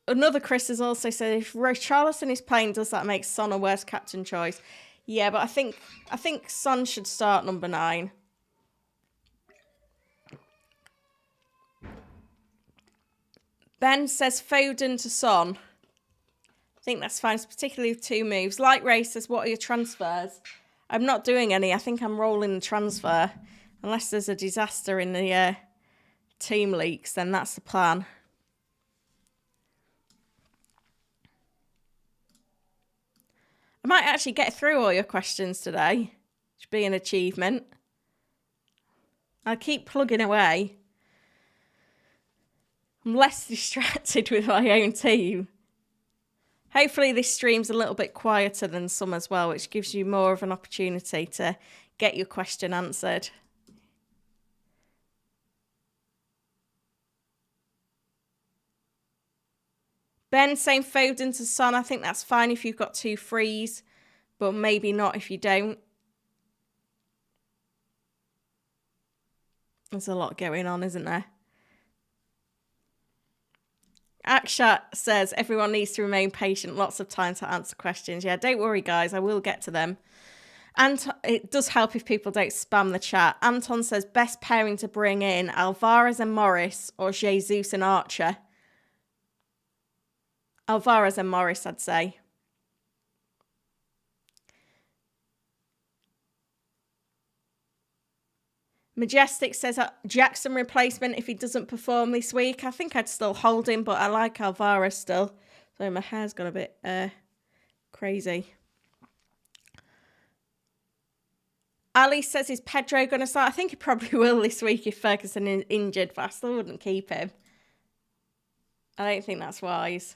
Another Chris has also said, if Richarlison is playing, does that make Son a worse captain choice? Yeah, but I think Son should start number 9. Ben says Foden to Son. I think that's fine, particularly with 2 moves. Light Ray says, what are your transfers? I'm not doing any. I think I'm rolling the transfer. Unless there's a disaster in the team leaks, then that's the plan. I might actually get through all your questions today. Should be an achievement. I'll keep plugging away. I'm less distracted with my own team. Hopefully this stream's a little bit quieter than some as well, which gives you more of an opportunity to get your question answered. Ben saying Foden to Son. I think that's fine if you've got 2 frees, but maybe not if you don't. There's a lot going on, isn't there? Akshat says everyone needs to remain patient. Lots of time to answer questions. Yeah, don't worry, guys. I will get to them. And it does help if people don't spam the chat. Anton says best pairing to bring in Alvarez and Morris or Jesus and Archer. Alvarez and Morris, I'd say. Majestic says Jackson replacement if he doesn't perform this week. I think I'd still hold him, but I like Alvarez still. So my hair's got a bit crazy. Ali says, is Pedro going to start? I think he probably will this week if Ferguson is injured, but I still wouldn't keep him. I don't think that's wise.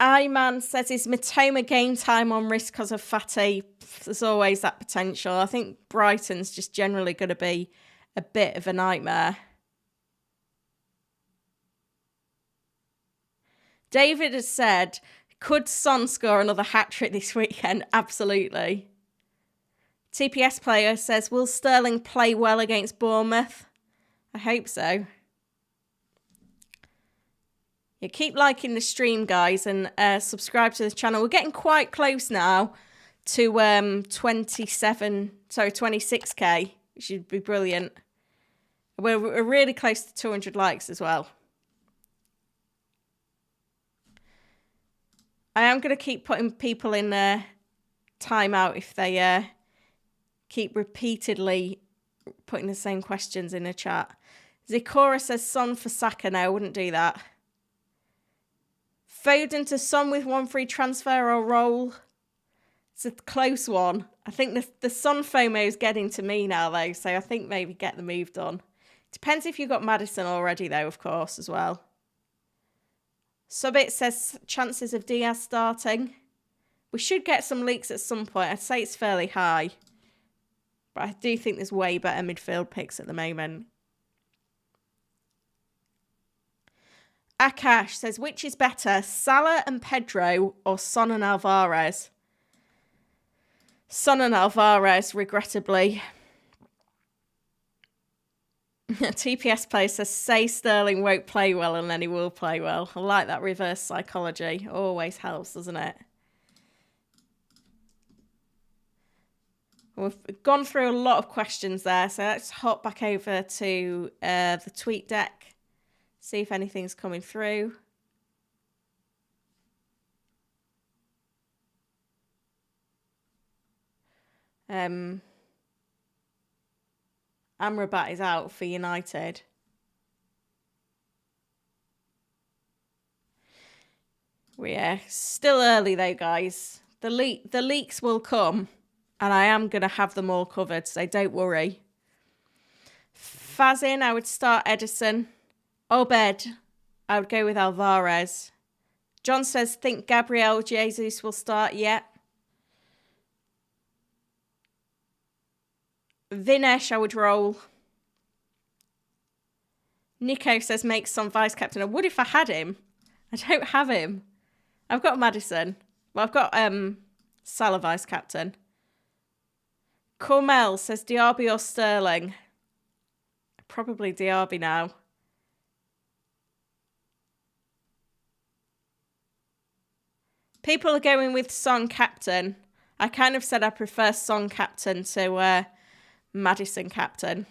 Iman says, is Matoma game time on risk because of Fatty? There's always that potential. I think Brighton's just generally going to be a bit of a nightmare. David has said, could Son score another hat-trick this weekend? Absolutely. TPS player says, will Sterling play well against Bournemouth? I hope so. Yeah, keep liking the stream, guys, and subscribe to the channel. We're getting quite close now to 26k, which would be brilliant. We're really close to 200 likes as well. I am going to keep putting people in timeout if they keep repeatedly putting the same questions in the chat. Zikora says Son for Saka. No, I wouldn't do that. Foden to Son with one free transfer or roll. It's a close one. I think the Son FOMO is getting to me now, though, so I think maybe get the move done. Depends if you've got Maddison already, though, of course, as well. Subbit says chances of Diaz starting. We should get some leaks at some point. I'd say it's fairly high. But I do think there's way better midfield picks at the moment. Akash says, which is better, Salah and Pedro or Son and Alvarez? Son and Alvarez, regrettably. TPS player says, say Sterling won't play well and then he will play well. I like that reverse psychology. Always helps, doesn't it? We've gone through a lot of questions there, so let's hop back over to the tweet deck. See if anything's coming through. Amrabat is out for United. We're still early though, guys. The leaks will come, and I am going to have them all covered, so don't worry. Fazin, I would start Edison. Obed, I would go with Alvarez. John says, think Gabriel Jesus will start yet. Vinesh, I would roll. Nico says, make Son vice captain. I would if I had him. I don't have him. I've got Maddison. Well, I've got Salah vice captain. Cormel says, Diaby or Sterling? Probably Diaby now. People are going with Son captain. I kind of said I prefer Son captain to Maddison captain.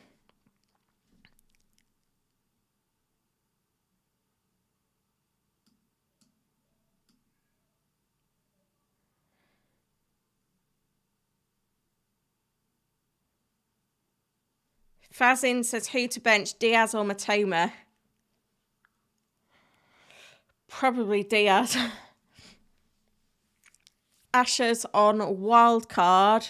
Fazin says who to bench, Diaz or Matoma? Probably Diaz. Asher's on wildcard.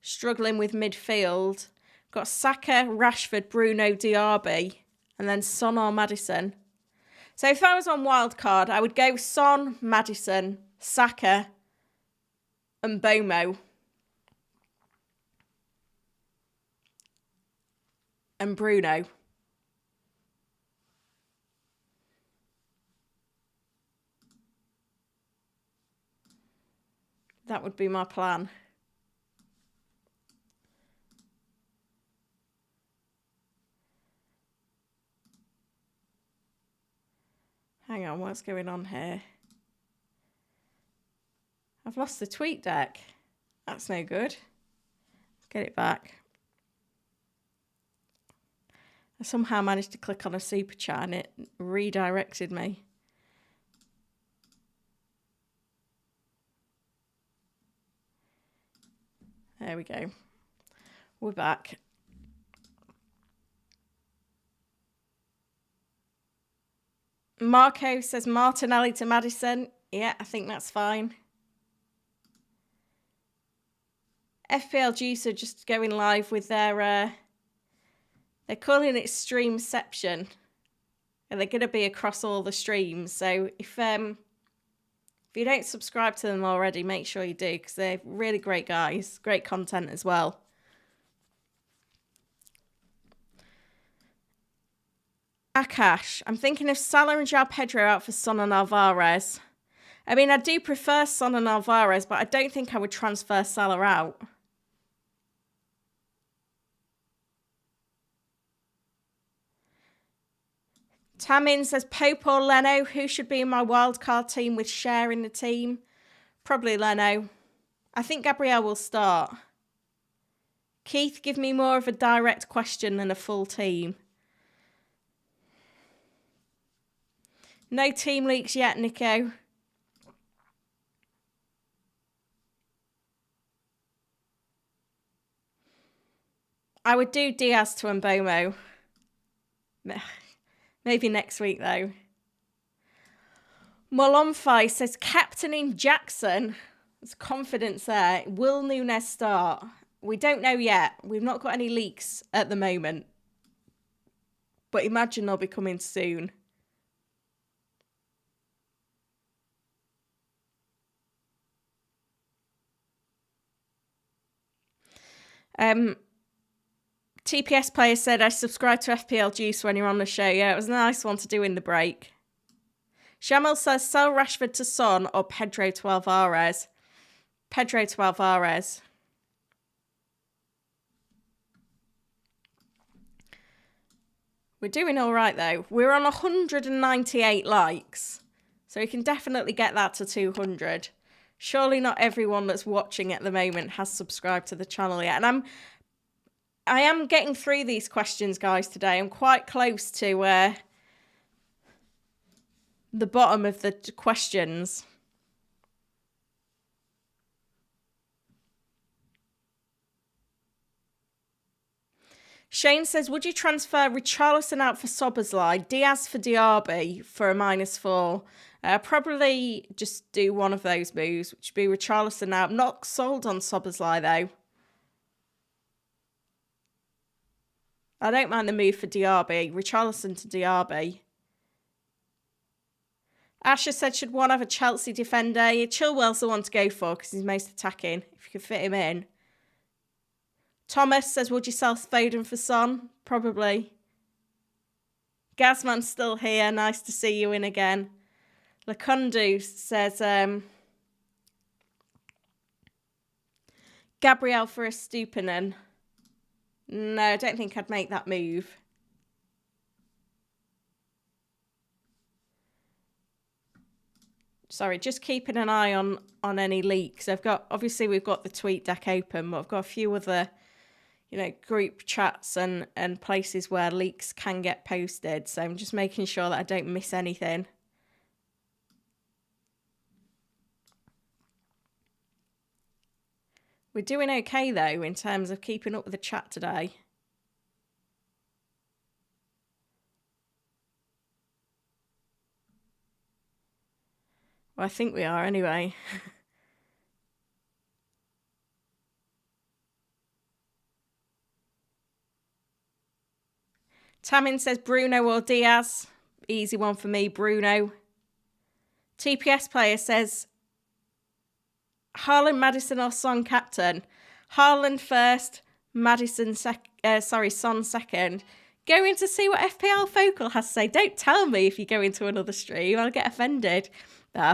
Struggling with midfield. Got Saka, Rashford, Bruno, Diaby. And then Son or Maddison. So if I was on wildcard, I would go Son, Maddison, Saka and Bomo. And Bruno. That would be my plan. Hang on, what's going on here? I've lost the tweet deck. That's no good. Let's get it back. I somehow managed to click on a super chat and it redirected me. There we go. We're back. Marco says Martinelli to Maddison. Yeah, I think that's fine. FPL Juice are just going live with their... they're calling it Streamception. And they're going to be across all the streams. So if you don't subscribe to them already, make sure you do. Because they're really great guys. Great content as well. Akash, I'm thinking of Salah and João Pedro out for Son and Alvarez. I mean, I do prefer Son and Alvarez, but I don't think I would transfer Salah out. Tamin says, Pope or Leno, who should be in my wildcard team with Cher in the team? Probably Leno. I think Gabrielle will start. Keith, give me more of a direct question than a full team. No team leaks yet, Nico. I would do Diaz to Mbomo. Maybe next week, though. Molonfi says, captaining Jackson. There's confidence there. Will Nunes start? We don't know yet. We've not got any leaks at the moment. But imagine they'll be coming soon. TPS player said, I subscribe to FPL Juice when you're on the show. Yeah, it was a nice one to do in the break. Shamil says, sell Rashford to Son or Pedro to Alvarez. Pedro to Alvarez. We're doing all right, though. We're on 198 likes. So we can definitely get that to 200. Surely not everyone that's watching at the moment has subscribed to the channel yet. And I am getting through these questions, guys, today. I'm quite close to the bottom of the questions. Shane says, would you transfer Richarlison out for Szoboszlai, Diaz for Diaby for a -4? Probably just do one of those moves, which would be Richarlison out. Not sold on Szoboszlai, though. I don't mind the move for Diaby. Richarlison to Diaby. Asher said, should one have a Chelsea defender? Chilwell's the one to go for because he's most attacking, if you can fit him in. Thomas says, would you sell Foden for Son? Probably. Gazman's still here. Nice to see you in again. Lakundu says, Gabrielle for a Stupinan. No, I don't think I'd make that move. Sorry, just keeping an eye on any leaks. Obviously we've got the tweet deck open, but I've got a few other, group chats and places where leaks can get posted. So I'm just making sure that I don't miss anything. We're doing okay, though, in terms of keeping up with the chat today. Well, I think we are anyway. Tamin says Bruno or Diaz. Easy one for me, Bruno. TPS player says Haaland, Maddison or Son captain. Haaland first, Son second. Going to see what FPL Focal has to say. Don't tell me if you go into another stream. I'll get offended.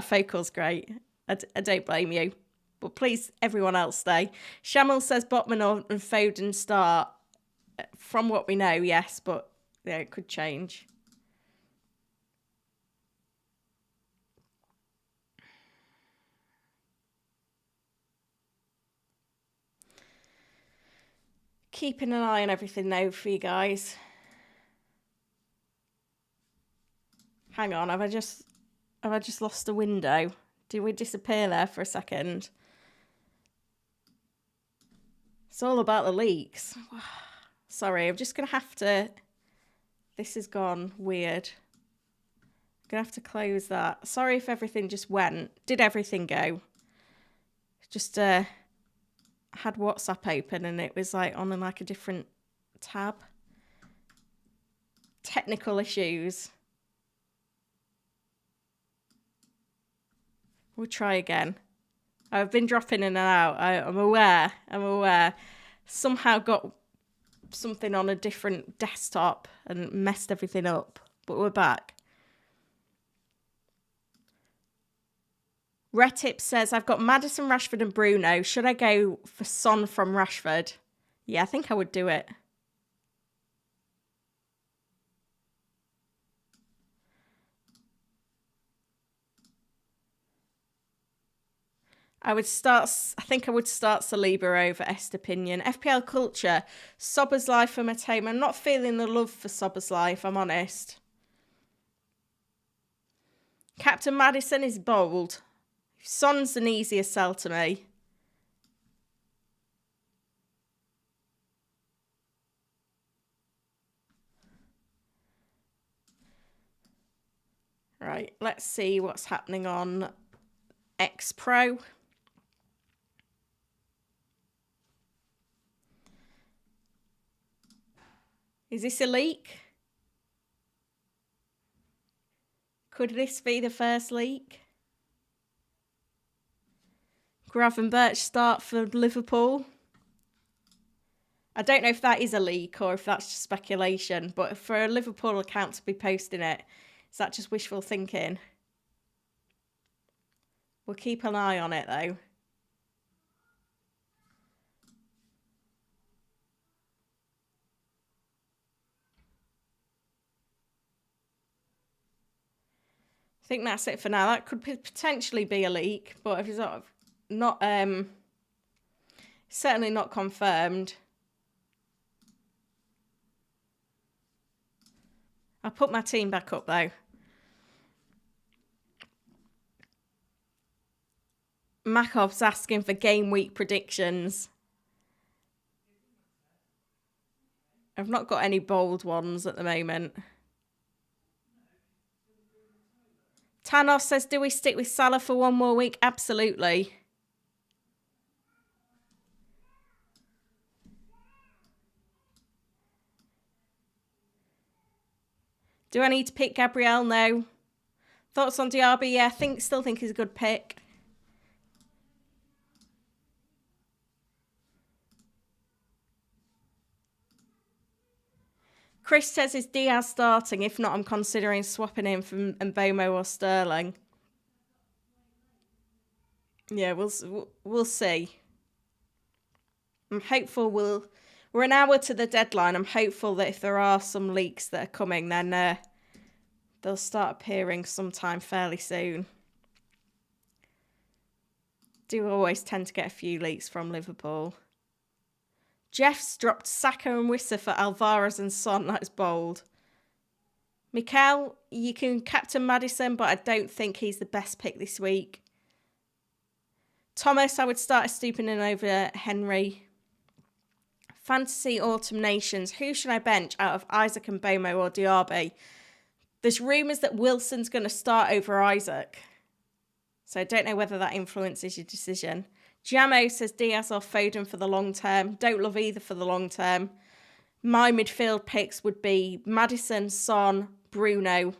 Focal's great. I don't blame you. But please, everyone else stay. Shamil says Botman and Foden start. From what we know, yes, but yeah, it could change. Keeping an eye on everything though for you guys. Hang on, have I just lost a window? Did we disappear there for a second? It's all about the leaks. Sorry, I'm just going to have to... This has gone weird. I'm going to have to close that. Sorry if everything just went. Did everything go? Just had WhatsApp open and it was like on like a different tab. Technical issues. We'll try again. I've been dropping in and out. I'm aware. Somehow got something on a different desktop and messed everything up. But we're back. Retip says, I've got Maddison, Rashford and Bruno. Should I go for Son from Rashford? Yeah, I think I would do it. I think I would start Saliba over Estepinian. FPL Culture, Sober's for Matoma. I'm not feeling the love for Sober's, if I'm honest. Captain Maddison is bold. Son's an easier sell to me. Right, let's see what's happening on X Pro. Is this a leak? Could this be the first leak? Gravenberch start for Liverpool. I don't know if that is a leak or if that's just speculation, but for a Liverpool account to be posting it, is that just wishful thinking? We'll keep an eye on it though. I think that's it for now. That could potentially be a leak, but if it's not certainly not confirmed. I'll put my team back up though. Makov's asking for game week predictions. I've not got any bold ones at the moment. Tanos says, do we stick with Salah for one more week? Absolutely. Do I need to pick Gabriel? No. Thoughts on Diaby? Yeah, still think he's a good pick. Chris says, is Diaz starting? If not, I'm considering swapping him from Mbomo or Sterling. Yeah, we'll see. I'm hopeful we're an hour to the deadline. I'm hopeful that if there are some leaks that are coming, then they'll start appearing sometime fairly soon. Do always tend to get a few leaks from Liverpool. Jeff's dropped Saka and Wissa for Alvarez and Son. That's bold. Mikel, you can captain Maddison, but I don't think he's the best pick this week. Thomas, I would start Estupiñán over Henry. Fantasy Autumn Nations. Who should I bench out of Isaac and Bomo or Diaby? There's rumours that Wilson's going to start over Isaac. So I don't know whether that influences your decision. Jamo says Diaz or Foden for the long term. Don't love either for the long term. My midfield picks would be Maddison, Son, Bruno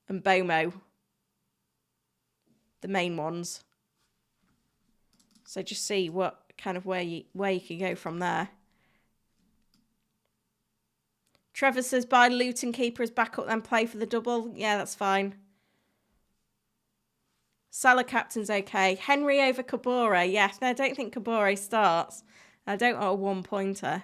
and Bomo. The main ones. So just see what kind of where you can go from there. Trevor says buy Luton keeper as backup then play for the double. Yeah, that's fine. Salah captain's okay. Henry over Kabore. Yes, I don't think Kabore starts. I don't want a one-pointer.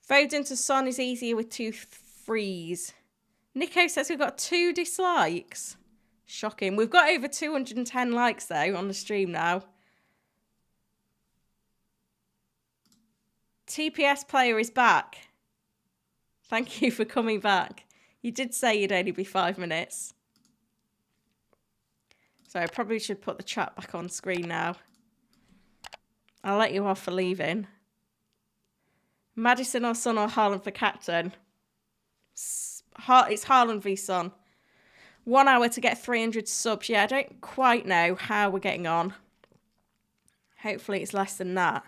Foden to Son is easier with 2 threes. Nico says we've got 2 dislikes. Shocking. We've got over 210 likes though on the stream now. TPS player is back. Thank you for coming back. You did say you'd only be 5 minutes. So I probably should put the chat back on screen now. I'll let you off for leaving. Maddison or Son or Haaland for captain? It's Haaland v Son. 1 hour to get 300 subs. Yeah, I don't quite know how we're getting on. Hopefully it's less than that.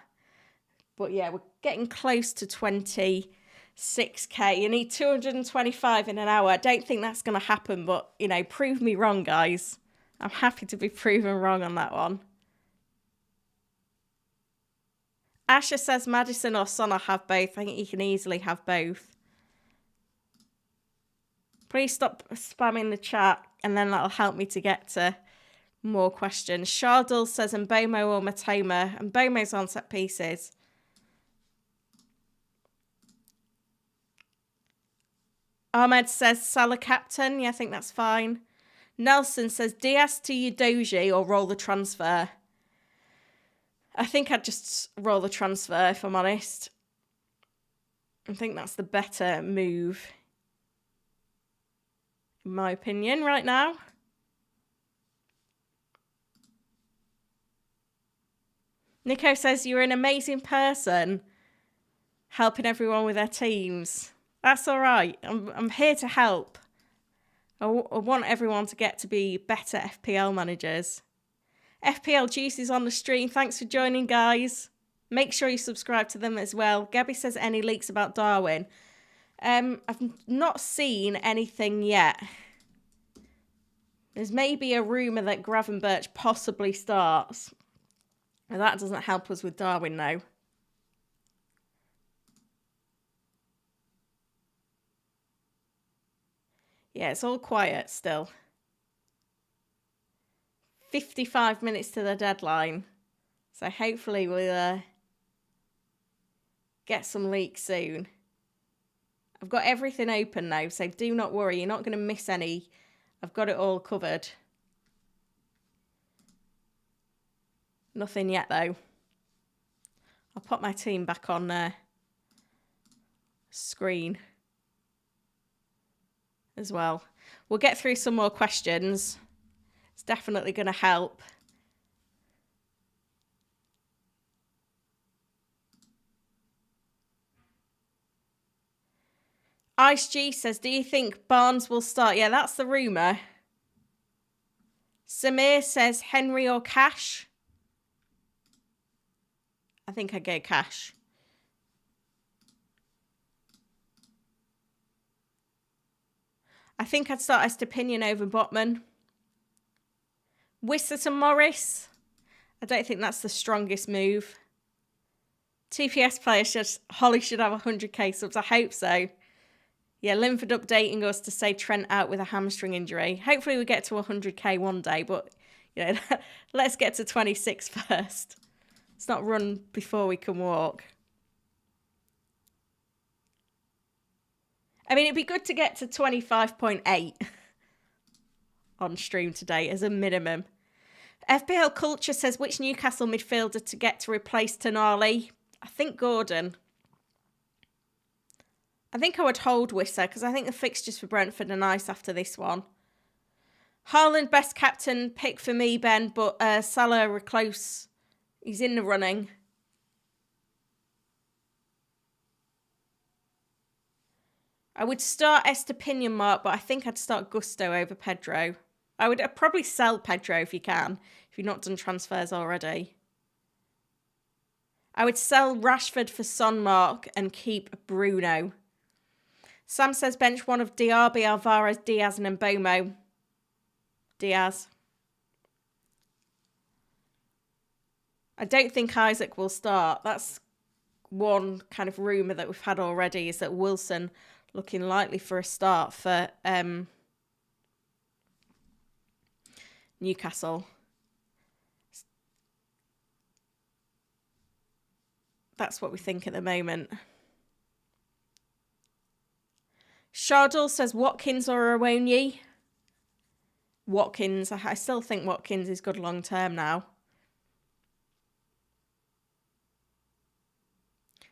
But yeah, we're getting close to 26k. You need 225 in an hour. I don't think that's going to happen, but, you know, prove me wrong, guys. I'm happy to be proven wrong on that one. Asher says Maddison or Son, I'll have both. I think you can easily have both. Please stop spamming the chat and then that'll help me to get to more questions. Shardul says Mbomo or Matoma. Mbomo's on set pieces. Ahmed says Salah captain. Yeah, I think that's fine. Nelson says Diaz to Udogie or roll the transfer. I think I'd just roll the transfer, if I'm honest. I think that's the better move, in my opinion, right now. Nico says you're an amazing person, helping everyone with their teams. That's all right. I'm here to help. I want everyone to get to be better FPL managers. FPL Juice is on the stream. Thanks for joining, guys. Make sure you subscribe to them as well. Gabby says any leaks about Darwin. I've not seen anything yet. There's maybe a rumour that Gravenberch possibly starts. Well, that doesn't help us with Darwin now. Yeah, it's all quiet still. 55 minutes to the deadline. So hopefully we'll get some leaks soon. I've got everything open now, so do not worry. You're not going to miss any. I've got it all covered. Nothing yet, though. I'll put my team back on screen as well. We'll get through some more questions. It's definitely going to help. Ice G says, do you think Barnes will start? Yeah, that's the rumour. Samir says, Henry or Cash? I think I'd go Cash. I think I'd start Estepinian over Botman. Wissett to Morris. I don't think that's the strongest move. TPS player Holly should have 100k subs. I hope so. Yeah, Linford updating us to say Trent out with a hamstring injury. Hopefully we get to 100k one day, but you know, let's get to 26 first. Let's not run before we can walk. I mean, it'd be good to get to 25.8 on stream today as a minimum. FPL Culture says, which Newcastle midfielder to get to replace Tonali? I think Gordon. I think I would hold Wissa because I think the fixtures for Brentford are nice after this one. Haaland, best captain pick for me, Ben, but Salah are close. He's in the running. I would start Estepinian, Mark, but I think I'd start Gusto over Pedro. I'd probably sell Pedro if you can, if you've not done transfers already. I would sell Rashford for Son, Mark, and keep Bruno. Sam says bench one of Diaby, Alvarez, Diaz and Mbomo. Diaz. I don't think Isaac will start. That's one kind of rumour that we've had already, is that Wilson looking likely for a start for Newcastle. That's what we think at the moment. Shardul says Watkins or Awoniyi. Watkins. I still think Watkins is good long term now.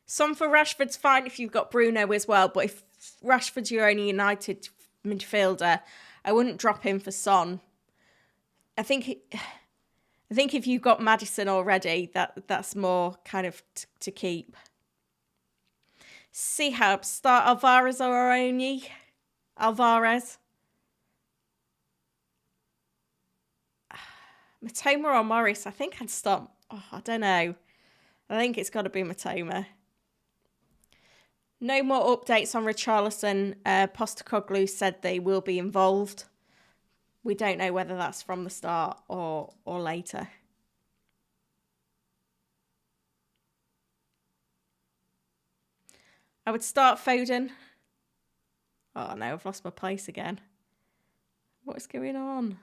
Some for Rashford's fine if you've got Bruno as well, but if Rashford's your only United midfielder, I wouldn't drop him for Son. I think if you've got Maddison already, that's more kind of to keep. Sihab, start Alvarez or Awoniyi? Alvarez. Matoma or Morris? I think I'd start. Oh, I don't know. I think it's got to be Matoma. No more updates on Richarlison. Postecoglou said they will be involved. We don't know whether that's from the start or later. I would start Foden. Oh no, I've lost my place again. What's going on?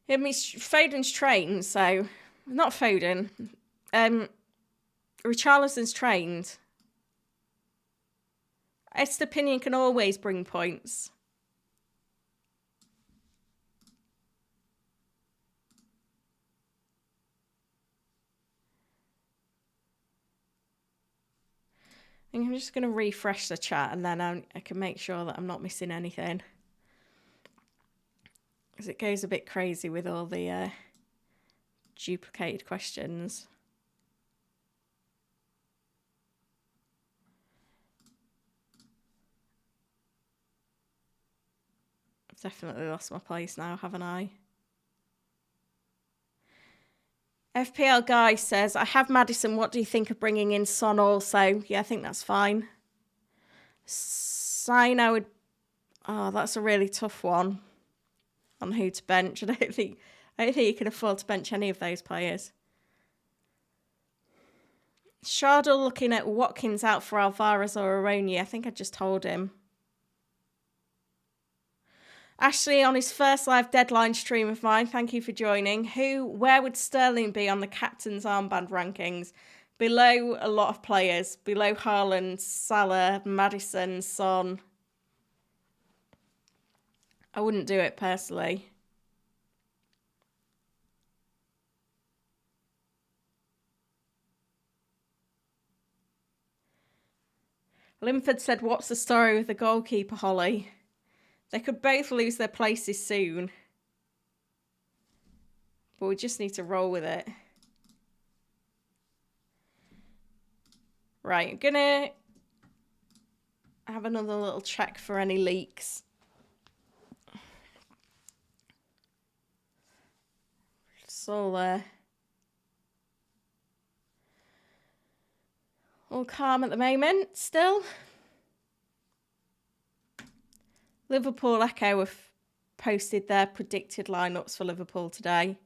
I mean, Foden's trained, so Not Foden. Richarlison's trained. Estepinian can always bring points. I'm just going to refresh the chat and then I can make sure that I'm not missing anything. Because it goes a bit crazy with all the duplicated questions. I've definitely lost my place now, haven't I? FPL Guy says, I have Maddison. What do you think of bringing in Son also? Yeah, I think that's fine. Sign, I would... Oh, that's a really tough one on who to bench. I don't think you can afford to bench any of those players. Shardle looking at Watkins out for Alvarez or Aroni. I think I just told him. Ashley on his first live deadline stream of mine. Thank you for joining. Where would Sterling be on the captain's armband rankings? Below a lot of players. Below Haaland, Salah, Maddison, Son. I wouldn't do it personally. Linford said, what's the story with the goalkeeper, Holly? They could both lose their places soon. But we just need to roll with it. Right, I'm going to have another little check for any leaks. It's all calm at the moment, still. Liverpool Echo have posted their predicted lineups for Liverpool today.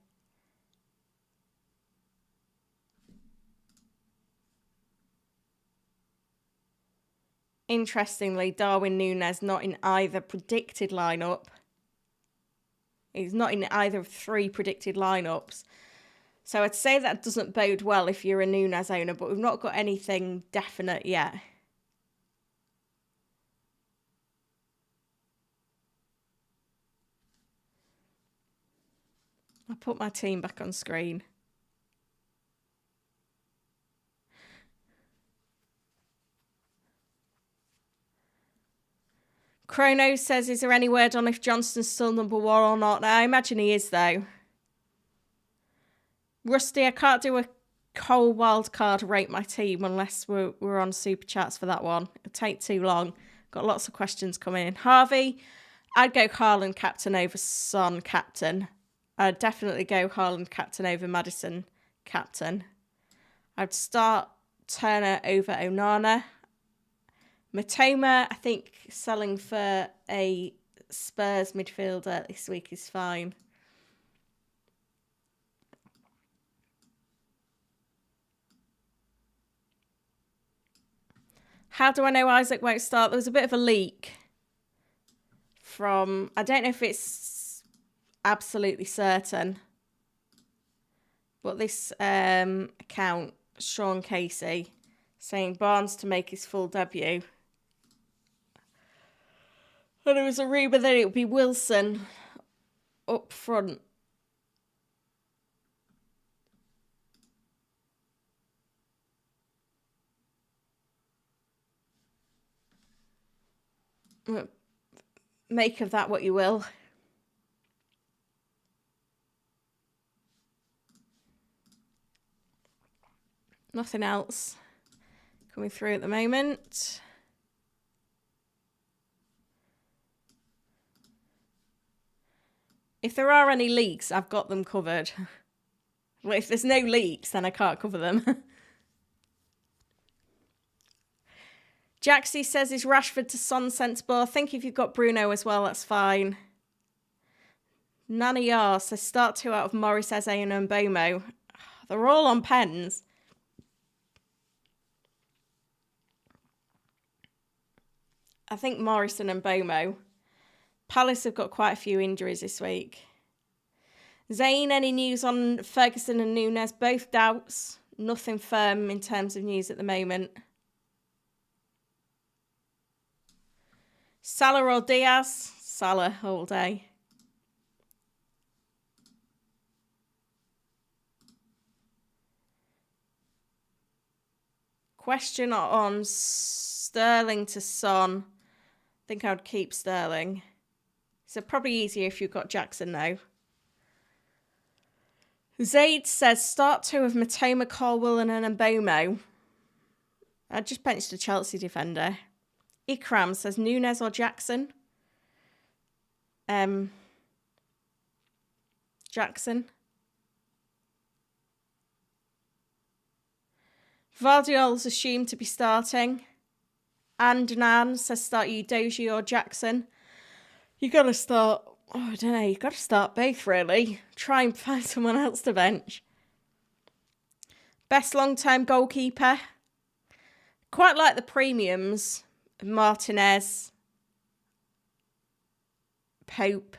Interestingly, Darwin Núñez not in either predicted lineup. He's not in either of 3 predicted lineups. So I'd say that doesn't bode well if you're a Núñez owner, but we've not got anything definite yet. I'll put my team back on screen. Chrono says, is there any word on if Johnston's still number 1 or not? I imagine he is, though. Rusty, I can't do a cold wildcard rate my team unless we're on Super Chats for that one. It'll take too long. Got lots of questions coming in. Harvey, I'd go Haaland captain over Son captain. I'd definitely go Haaland captain over Maddison captain. I'd start Turner over Onana. Matoma, I think selling for a Spurs midfielder this week is fine. How do I know Isaac won't start? There was a bit of a leak from... I don't know if it's absolutely certain. But this account, Sean Casey, saying Barnes to make his full debut. And there was a rumour that it would be Wilson up front. Make of that what you will. Nothing else coming through at the moment. If there are any leaks, I've got them covered. Well, if there's no leaks, then I can't cover them. Jaxie says, is Rashford to Son sensible? I think if you've got Bruno as well, that's fine. Nani R says, start 2 out of Morris, Eze and Mbomo. They're all on pens. I think Morris and Mbomo. Palace have got quite a few injuries this week. Zane, any news on Ferguson and Nunes? Both doubts. Nothing firm in terms of news at the moment. Salah or Diaz? Salah all day. Question on Sterling to Son. I think I would keep Sterling. So probably easier if you've got Jackson though. Zaid says start 2 of Matoma, Colwell and an Mbomo. I just benched a Chelsea defender. Ikram says Nunes or Jackson. Jackson. Vardiol's assumed to be starting. And Nan says start Udogie or Jackson. You got to start, I don't know, you got to start both really. Try and find someone else to bench. Best long-term goalkeeper. Quite like the premiums. Martinez. Pope.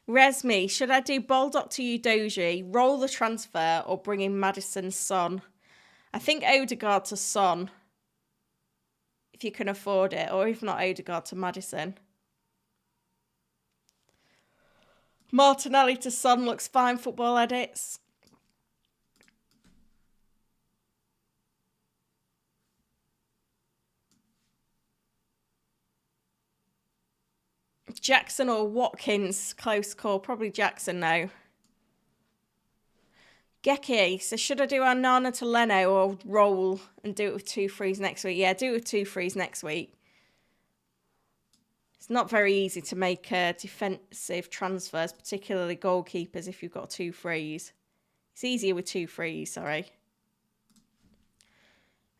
Resmi, should I do Baldock to Udogie, roll the transfer, or bring in Maddison's Son? I think Odegaard to Son, if you can afford it, or if not Odegaard to Maddison. Martinelli to Son looks fine, Football Edits. Jackson or Watkins, close call. Probably Jackson now. Geki, so should I do Nana to Leno or roll and do it with 2 frees next week? Yeah, do it with 2 frees next week. It's not very easy to make defensive transfers, particularly goalkeepers, if you've got 2 frees. It's easier with 2 frees, sorry.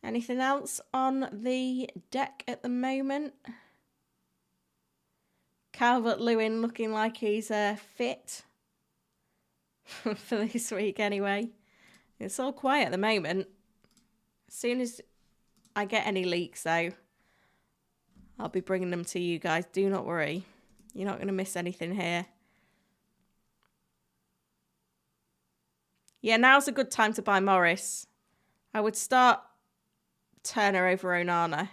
Anything else on the deck at the moment? Calvert-Lewin looking like he's fit for this week anyway. It's all quiet at the moment. As soon as I get any leaks, though, I'll be bringing them to you guys. Do not worry. You're not going to miss anything here. Yeah, now's a good time to buy Morris. I would start Turner over Onana.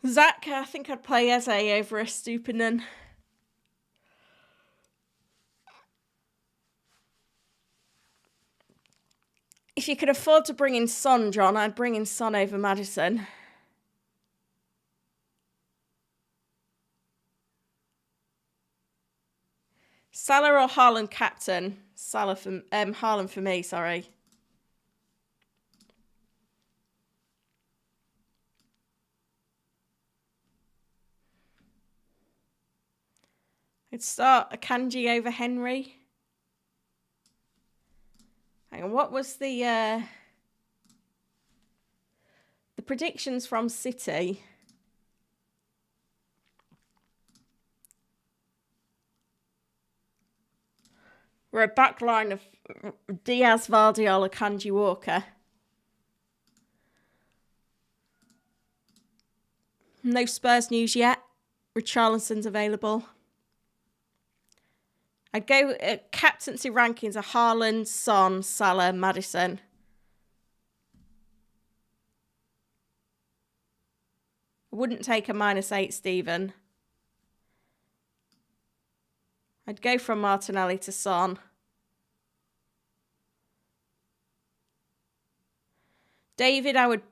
Zach, I think I'd play Eze over Estupinan. If you could afford to bring in Son, John, I'd bring in Son over Maddison. Salah or Haaland captain? Haaland for me, sorry. I'd start Akanji over Henry. Hang on, what was the predictions from City? We're a back line of Diaz, Vardiol, Akanji, Walker. No Spurs news yet. Richarlison's available. I'd go captaincy rankings are Haaland, Son, Salah, Maddison. I wouldn't take a -8, Stephen. I'd go from Martinelli to Son. David, I would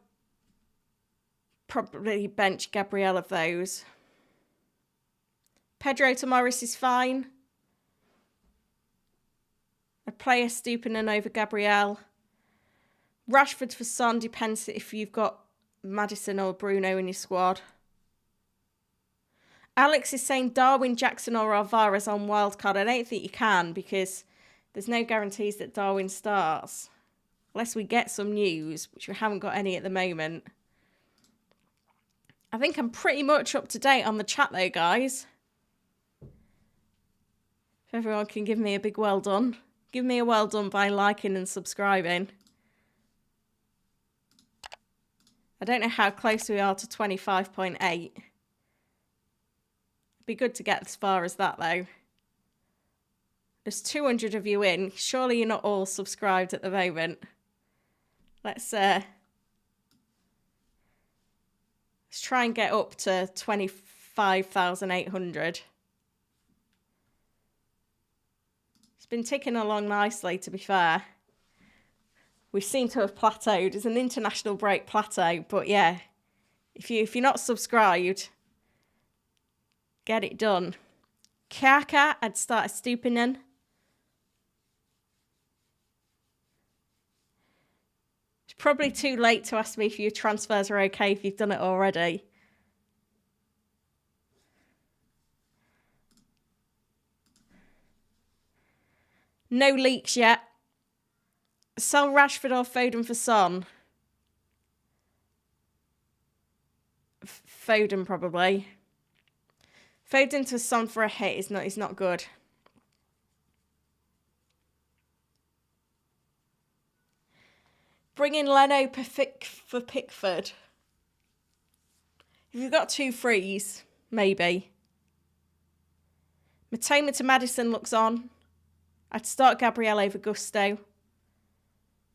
probably bench Gabriel of those. Pedro to Morris is fine. I'd play a Estupinan over Gabriel. Rashford for Son depends if you've got Maddison or Bruno in your squad. Alex is saying Darwin, Jackson or Alvarez on wildcard. I don't think you can because there's no guarantees that Darwin starts. Unless we get some news, which we haven't got any at the moment. I think I'm pretty much up to date on the chat though, guys. If everyone can give me a big well done. Give me a well done by liking and subscribing. I don't know how close we are to 25.8. Be good to get as far as that, though. There's 200 of you in. Surely you're not all subscribed at the moment. Let's try and get up to 25,800. It's been ticking along nicely, to be fair. We seem to have plateaued. It's an international break plateau, but yeah, if you're not subscribed, get it done. Kaka, I'd start stooping in. It's probably too late to ask me if your transfers are okay if you've done it already. No leaks yet. Sell Rashford or Foden for Son? Foden, probably. Foden to Son for a hit is not good. Bring in Leno for Pickford. If you've got 2 frees, maybe. Matoma to Maddison looks on. I'd start Gabriel over Gusto.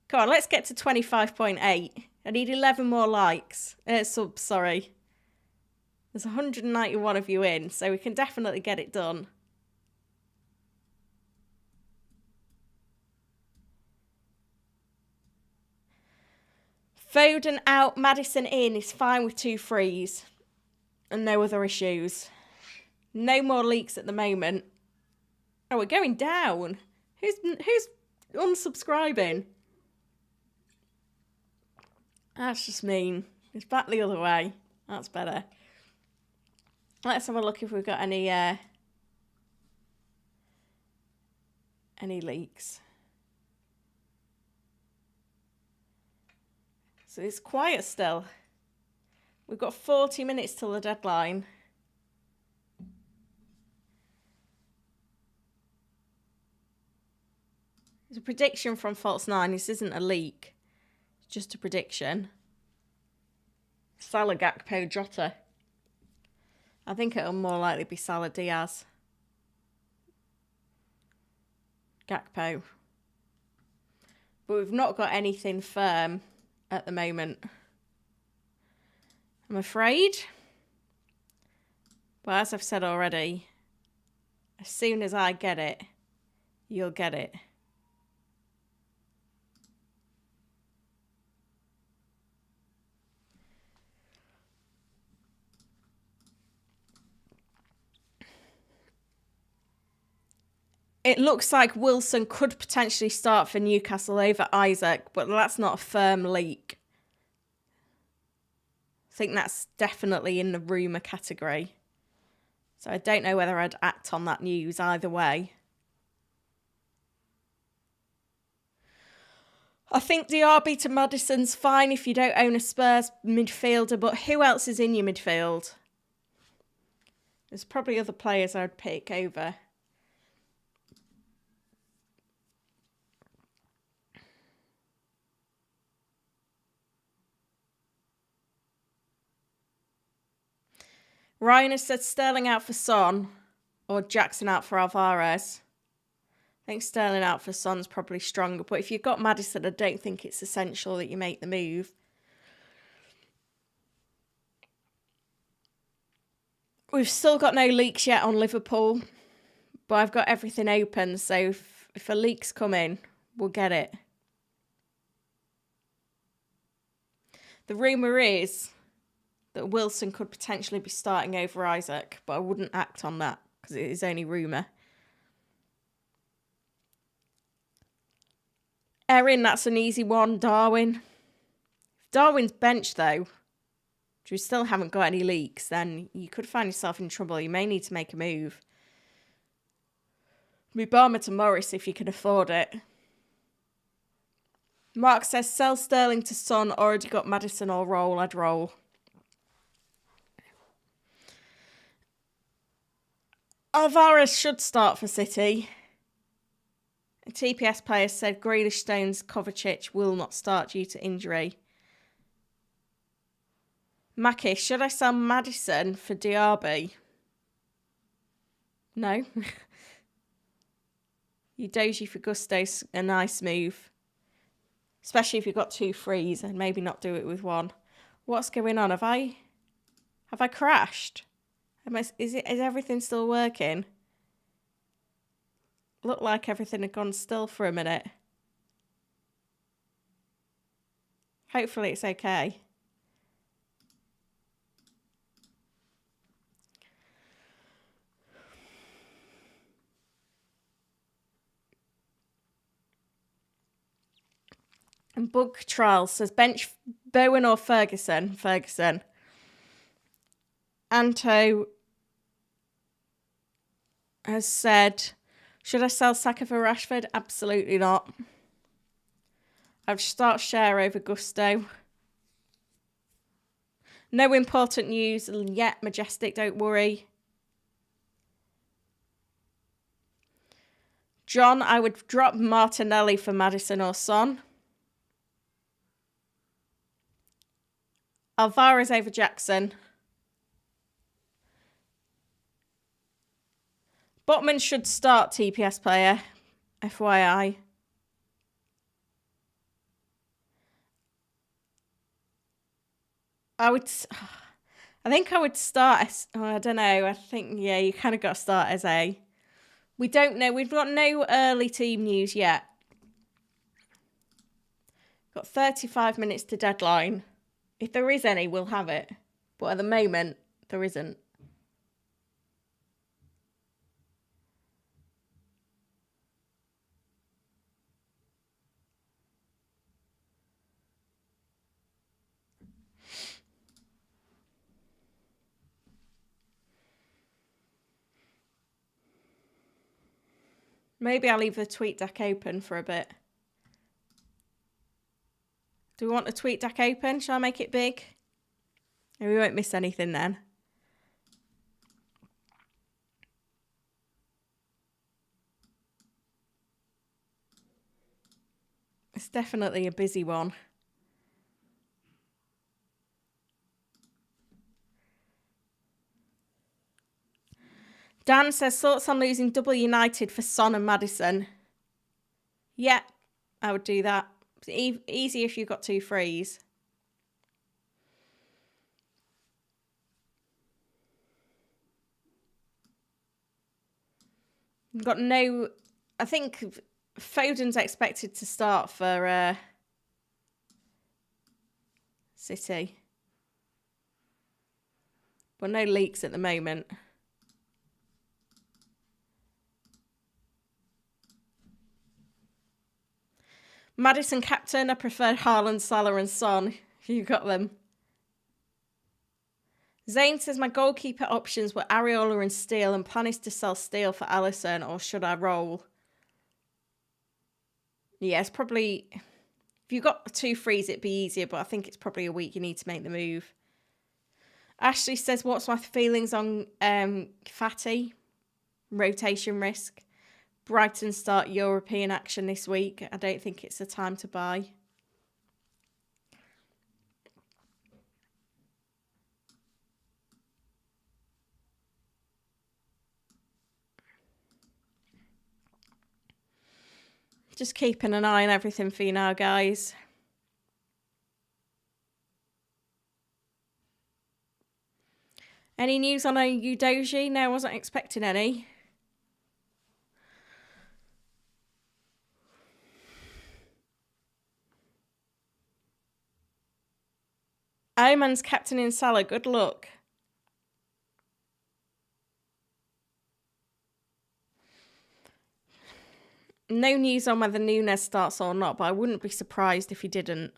Come on, let's get to 25.8. I need 11 more likes. Subs, sorry. There's 191 of you in, so we can definitely get it done. Foden out, Maddison in is fine with 2 frees. And no other issues. No more leaks at the moment. Oh, we're going down. Who's unsubscribing? That's just mean. It's back the other way. That's better. Let's have a look if we've got any leaks. So it's quiet still. We've got 40 minutes till the deadline. It's a prediction from False 9. This isn't a leak. It's just a prediction. Salah, Gakpo, Jota. I think it'll more likely be Salah, Diaz. Gakpo. But we've not got anything firm at the moment, I'm afraid. But as I've said already, as soon as I get it, you'll get it. It looks like Wilson could potentially start for Newcastle over Isaac, but that's not a firm leak. I think that's definitely in the rumour category. So I don't know whether I'd act on that news either way. I think Diaby to Maddison's fine if you don't own a Spurs midfielder, but who else is in your midfield? There's probably other players I'd pick over. Ryan has said Sterling out for Son or Jackson out for Alvarez. I think Sterling out for Son's probably stronger, but if you've got Maddison, I don't think it's essential that you make the move. We've still got no leaks yet on Liverpool, but I've got everything open, so if a leak's come in, we'll get it. The rumour is that Wilson could potentially be starting over Isaac, but I wouldn't act on that because it is only rumour. Erin, that's an easy one. Darwin. If Darwin's benched, though, which we still haven't got any leaks, then you could find yourself in trouble. You may need to make a move. Mubama to Morris if you can afford it. Mark says, sell Sterling to Son. Already got Maddison or roll. I'd roll. Alvarez should start for City. A TPS player said Grealish, Stones, Kovacic will not start due to injury. Mackie, should I sell Maddison for Diaby? No. Udoji for Gusto's a nice move. Especially if you've got 2 frees and maybe not do it with 1. What's going on? Have I crashed? Is everything still working? Looked like everything had gone still for a minute. Hopefully it's okay. And Bug Trial says bench Bowen or Ferguson. Ferguson. Anto has said, should I sell Saka for Rashford? Absolutely not. I'd start share over Gusto. No important news yet, Majestic, don't worry. John, I would drop Martinelli for Maddison or Son. Alvarez over Jackson. Botman should start TPS player, FYI. I think I would start as, I don't know, I think, yeah, you kind of got to start as a. We don't know, we've got no early team news yet. Got 35 minutes to deadline. If there is any, we'll have it. But at the moment, there isn't. Maybe I'll leave the tweet deck open for a bit. Do we want the tweet deck open? Shall I make it big? We won't miss anything then. It's definitely a busy one. Dan says, thoughts on losing double United for Son and Maddison? Yeah, I would do that. It's easy if you've got 2 frees. Got no... I think Foden's expected to start for City. But no leaks at the moment. Maddison captain, I prefer Haaland, Salah and Son. You got them. Zane says, my goalkeeper options were Areola and Steele and plan is to sell Steele for Alisson, or should I roll? Yeah, it's probably... If you've got 2 frees, it'd be easier, but I think it's probably a week you need to make the move. Ashley says, what's my feelings on Fatty? Rotation risk. Brighton start European action this week. I don't think it's the time to buy. Just keeping an eye on everything for you now, guys. Any news on a Udoji? No, I wasn't expecting any. Oman's captain in Salah. Good luck. No news on whether Nunes starts or not, but I wouldn't be surprised if he didn't.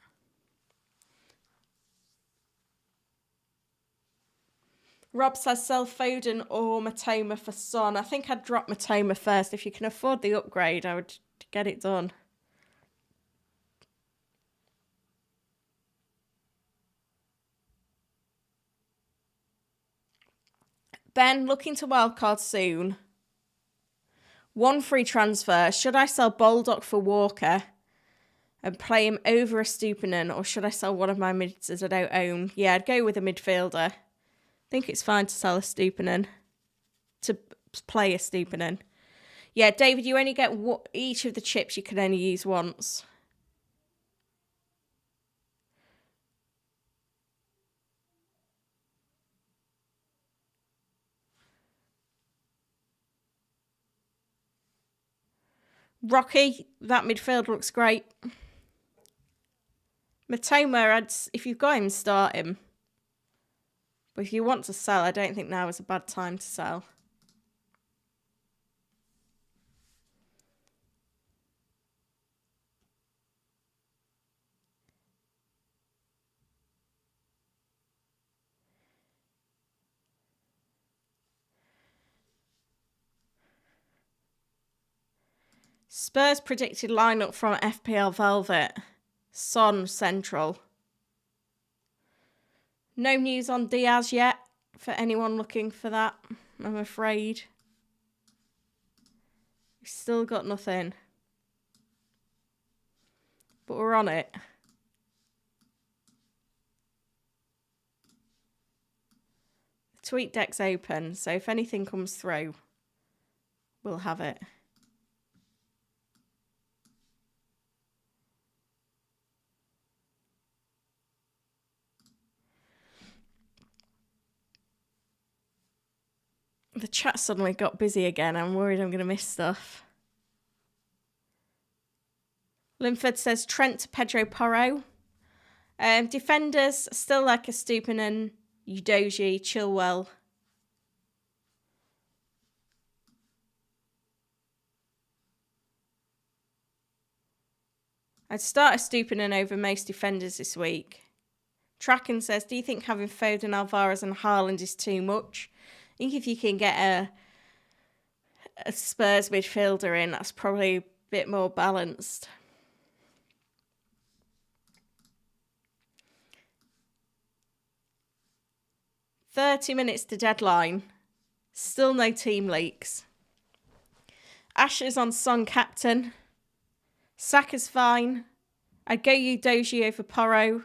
Rob says sell Foden or Matoma for Son. I think I'd drop Matoma first. If you can afford the upgrade, I would get it done. Ben, looking to wildcard soon. 1 free transfer. Should I sell Baldock for Walker and play him over a Stupinan, or should I sell one of my mids as I don't own? Yeah, I'd go with a midfielder. I think it's fine to sell a Stupinan to player Stupinan. Yeah, David, you only get each of the chips you can only use once. Rocky, that midfield looks great. Matoma, if you've got him, start him. But if you want to sell, I don't think now is a bad time to sell. Spurs predicted lineup from FPL Velvet. Son central. No news on Diaz yet for anyone looking for that, I'm afraid. We've still got nothing. But we're on it. The tweet deck's open, so if anything comes through, we'll have it. The chat suddenly got busy again. I'm worried I'm going to miss stuff. Linford says Trent to Pedro Porro. Defenders, still like a Stupinan, Udogie, Chilwell. I'd start a Stupinan over most defenders this week. Tracken says, do you think having Foden, Alvarez and Haaland is too much? I think if you can get a Spurs midfielder in, that's probably a bit more balanced. "30 minutes to deadline. Still no team leaks. Asher's on Son captain. Saka's fine. I'd go Udogie over Porro.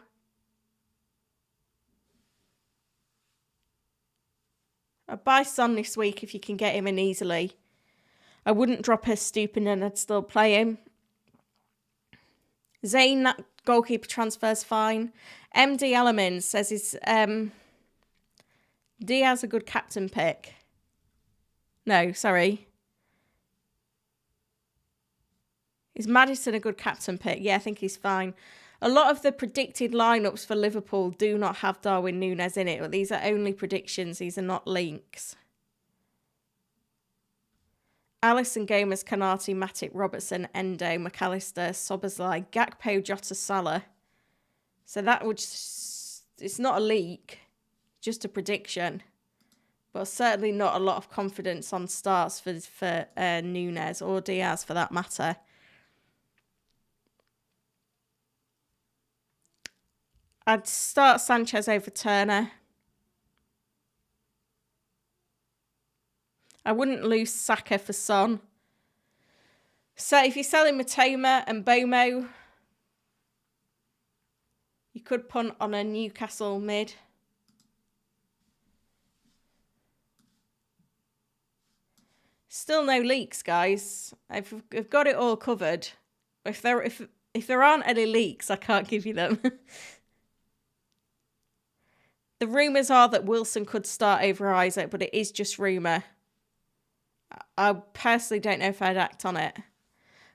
I'd buy Son this week if you can get him in easily. I wouldn't drop her Stupinan, I'd still play him. Zayn, that goalkeeper transfer's fine. MD Elements says is Diaz a good captain pick? No, sorry. Is Maddison a good captain pick? Yeah, I think he's fine. A lot of the predicted lineups for Liverpool do not have Darwin Núñez in it, but these are only predictions. These are not links. Alisson, Gomez, Kanate, Matic, Robertson, Endo, McAllister, Szoboszlai, Gakpo, Jota, Salah. So that would... It's not a leak, just a prediction. But certainly not a lot of confidence on starts for Núñez or Diaz for that matter. I'd start Sanchez over Turner. I wouldn't lose Saka for Son. So if you're selling Matoma and Bomo, you could punt on a Newcastle mid. Still no leaks, guys. I've got it all covered. If there aren't any leaks, I can't give you them. The rumours are that Wilson could start over Isaac, but it is just rumour. I personally don't know if I'd act on it.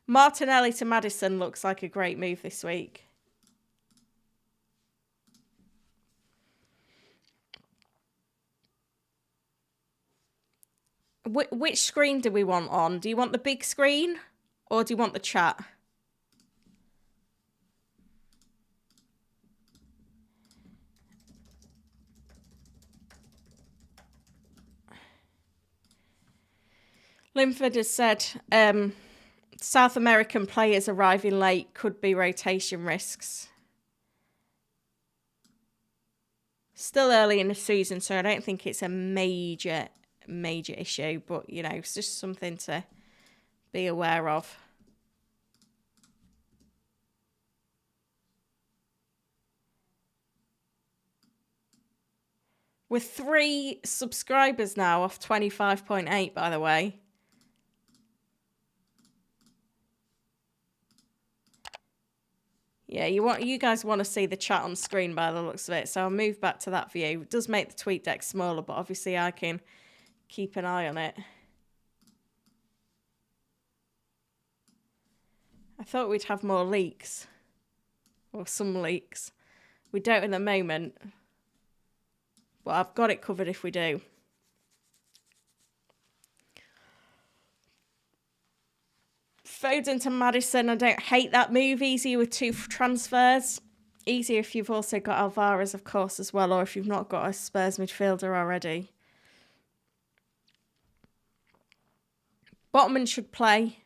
Martinelli to Maddison looks like a great move this week. Which screen do we want on? Do you want the big screen or do you want the chat? Linford has said South American players arriving late could be rotation risks. Still early in the season, so I don't think it's a major issue, but, you know, it's just something to be aware of. We're 3 subscribers now off 25.8, by the way. Yeah, you guys want to see the chat on screen by the looks of it, so I'll move back to that view. It does make the tweet deck smaller, but obviously I can keep an eye on it. I thought we'd have more leaks. Or some leaks. We don't at the moment. But I've got it covered if we do. Foden to Maddison. I don't hate that move. Easier with 2 transfers. Easier if you've also got Alvarez, of course, as well. Or if you've not got a Spurs midfielder already. Botman should play.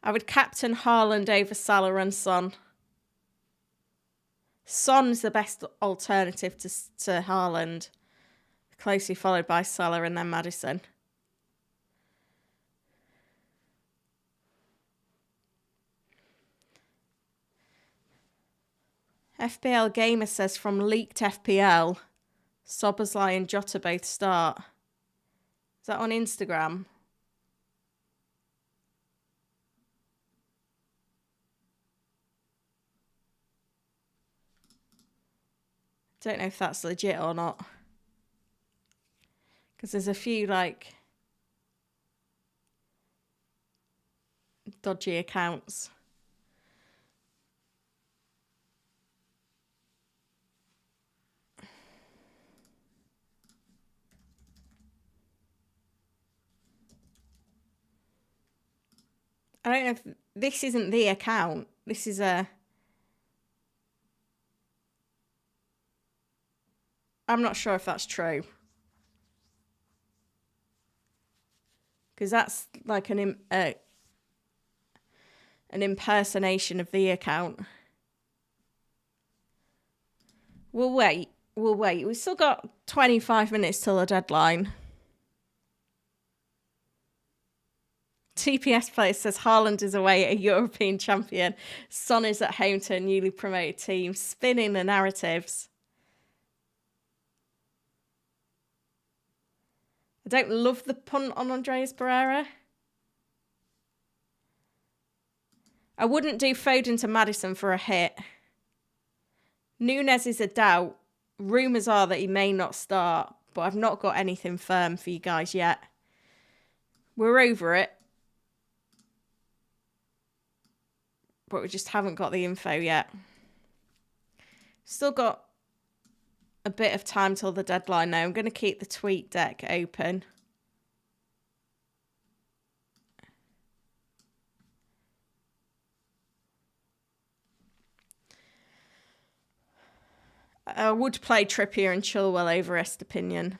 I would captain Haaland over Salah and Son. Son's the best alternative to Haaland. Closely followed by Salah and then Maddison. FPL Gamer says from leaked FPL, Szoboszlai and Jota both start. Is that on Instagram? Don't know if that's legit or not. Because there's a few, like, dodgy accounts. I don't know if this isn't the account. This is a... I'm not sure if that's true. Because that's like an impersonation of the account. We'll wait. We've still got 25 minutes till the deadline. TPS player says Haaland is away at a European champion. Son is at home to a newly promoted team. Spinning the narratives. I don't love the punt on Andreas Pereira. I wouldn't do Foden to Maddison for a hit. Nunes is a doubt. Rumours are that he may not start, but I've not got anything firm for you guys yet. We're over it. But we just haven't got the info yet. Still got a bit of time till the deadline now. I'm going to keep the tweet deck open. I would play Trippier and Chilwell over Estepinian.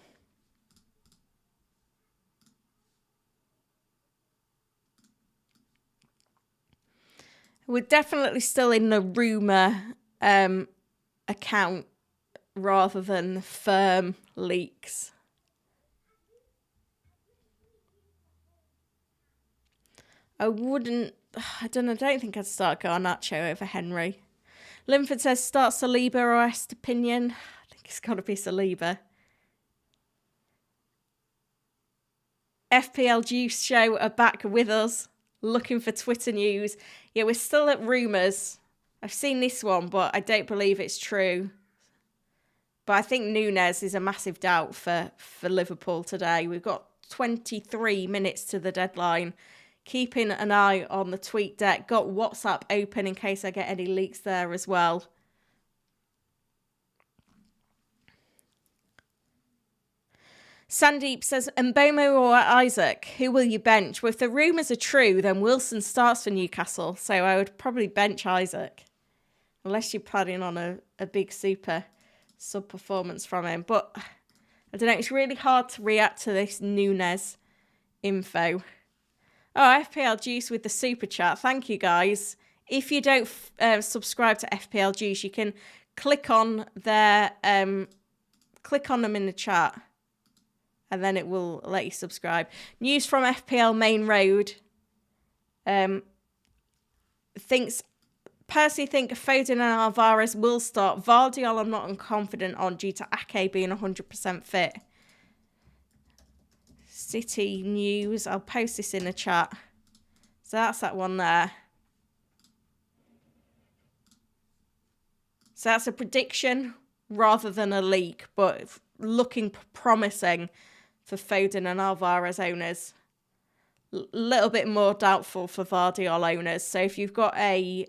We're definitely still in the rumour account rather than firm leaks. I don't think I'd start Garnacho over Henry. Linford says start Saliba or Estepinian. I think it's got to be Saliba. FPL Juice Show are back with us, looking for Twitter news. Yeah, we're still at rumours. I've seen this one, but I don't believe it's true. But I think Nunes is a massive doubt for Liverpool today. We've got 23 minutes to the deadline. Keeping an eye on the tweet deck. Got WhatsApp open in case I get any leaks there as well. Sandeep says, Mbomo or Isaac, who will you bench? Well, if the rumours are true, then Wilson starts for Newcastle. So I would probably bench Isaac. Unless you're planning on a big super sub-performance from him. But I don't know, it's really hard to react to this Nunes info. Oh, FPL Juice with the super chat. Thank you, guys. If you don't subscribe to FPL Juice, you can click on their click on them in the chat, and then it will let you subscribe. News from FPL Main Road thinks Personally think Foden and Alvarez will start. Vardiol I'm not confident on due to Ake being 100% fit. City news. I'll post this in the chat. So that's that one there. So that's a prediction rather than a leak, but looking promising for Foden and Alvarez owners. Little bit more doubtful for Vardiol owners. So if you've got I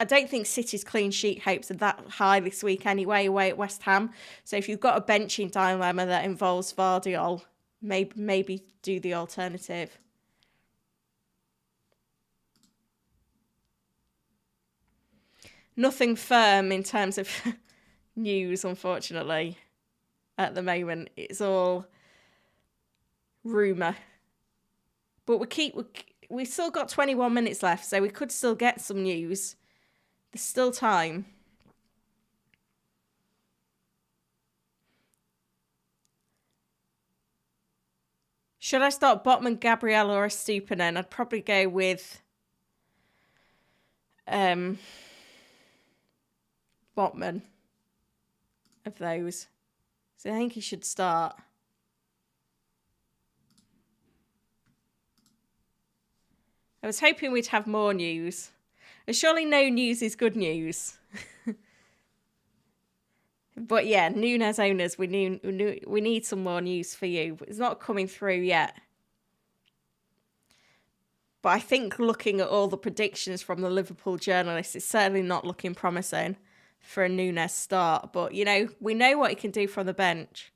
don't think City's clean sheet hopes are that high this week anyway, away at West Ham. So if you've got a benching dilemma that involves Vardiol, maybe do the alternative. Nothing firm in terms of news, unfortunately, at the moment. It's all rumour. But we've still got 21 minutes left, so we could still get some news. There's still time. Should I start Botman, Gabriel, or Estupinan? I'd probably go with Botman of those. So I think he should start. I was hoping we'd have more news. But surely no news is good news. But yeah, Nunes owners, we need some more news for you. It's not coming through yet. But I think looking at all the predictions from the Liverpool journalists, it's certainly not looking promising for a Nunes start. But, you know, we know what he can do from the bench.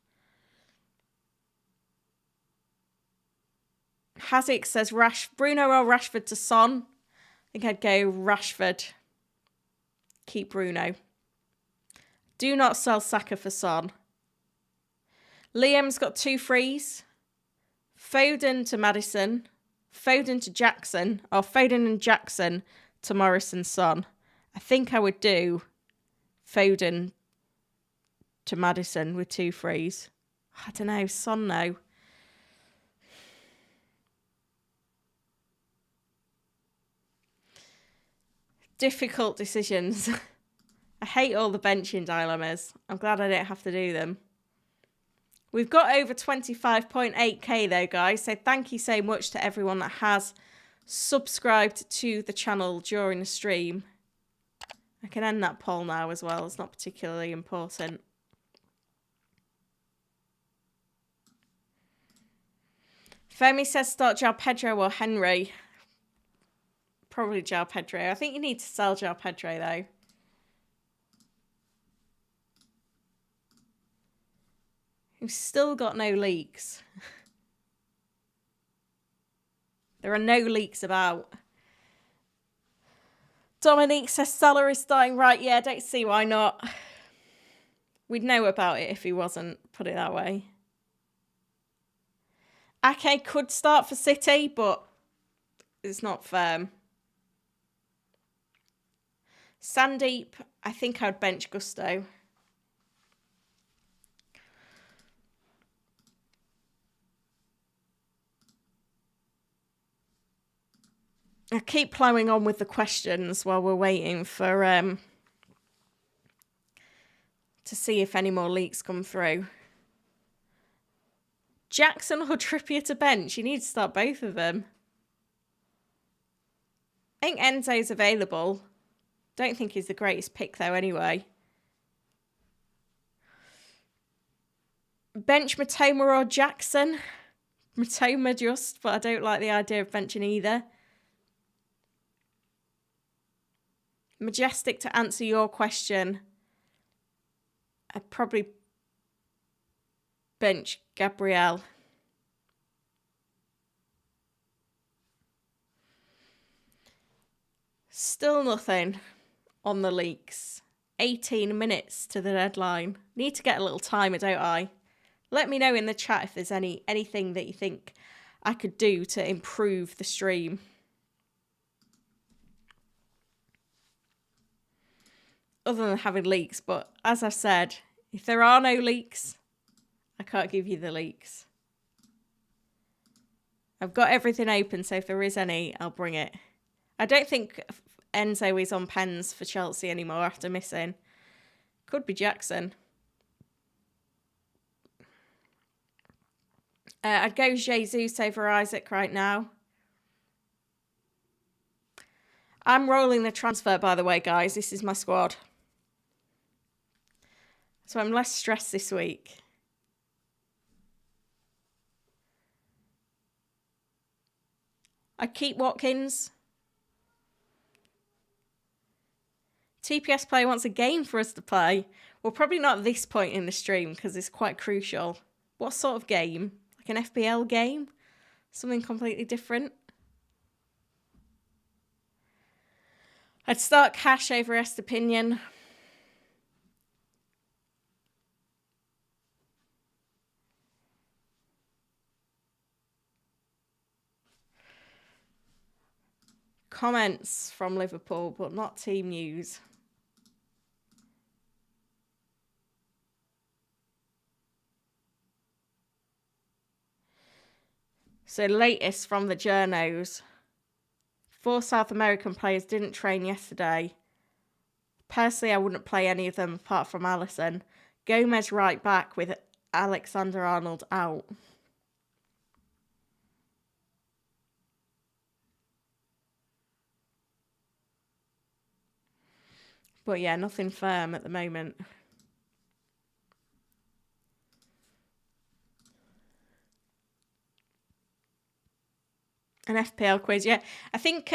Hazik says Bruno or Rashford to Son. I think I'd go Rashford. Keep Bruno. Do not sell Saka for Son. Liam's got 2 frees. Foden to Maddison. Foden to Jackson. Or Foden and Jackson to Morrison Son. I think I would do Foden to Maddison with 2 frees. I don't know. Son, no. Difficult decisions. I hate all the benching dilemmas. I'm glad I don't have to do them. We've got over 25.8k though, guys. So thank you so much to everyone that has subscribed to the channel during the stream. I can end that poll now as well. It's not particularly important. Femi says start João Pedro or Henry. Probably João Pedro. I think you need to sell João Pedro though. We've still got no leaks. There are no leaks about. Dominique says Salah is starting right. Yeah, I don't see why not. We'd know about it if he wasn't, put it that way. Ake could start for City, but it's not firm. Sandeep, I think I'd bench Gusto. I keep ploughing on with the questions while we're waiting for to see if any more leaks come through. Jackson or Trippier to bench? You need to start both of them. I think Enzo's available. Don't think he's the greatest pick though anyway. Bench Matoma or Jackson? Matoma just, but I don't like the idea of benching either. Majestic, to answer your question, I'd probably bench Gabriel. Still nothing on the leaks. 18 minutes to the deadline. Need to get a little timer, don't I? Let me know in the chat if there's anything that you think I could do to improve the stream. Other than having leaks, but as I've said, if there are no leaks, I can't give you the leaks. I've got everything open, so if there is any, I'll bring it. I don't think Enzo is on pens for Chelsea anymore after missing. Could be Jackson. I'd go Jesus over Isaac right now. I'm rolling the transfer, by the way, guys. This is my squad. So I'm less stressed this week. I keep Watkins. TPS player wants a game for us to play. Well, probably not at this point in the stream because it's quite crucial. What sort of game? Like an FPL game? Something completely different? I'd start Cash over Estepinian. Comments from Liverpool, but not team news. So latest from the journos. 4 South American players didn't train yesterday. Personally, I wouldn't play any of them apart from Alisson. Gomez right back with Alexander-Arnold out. But yeah, nothing firm at the moment. An FPL quiz, yeah. I think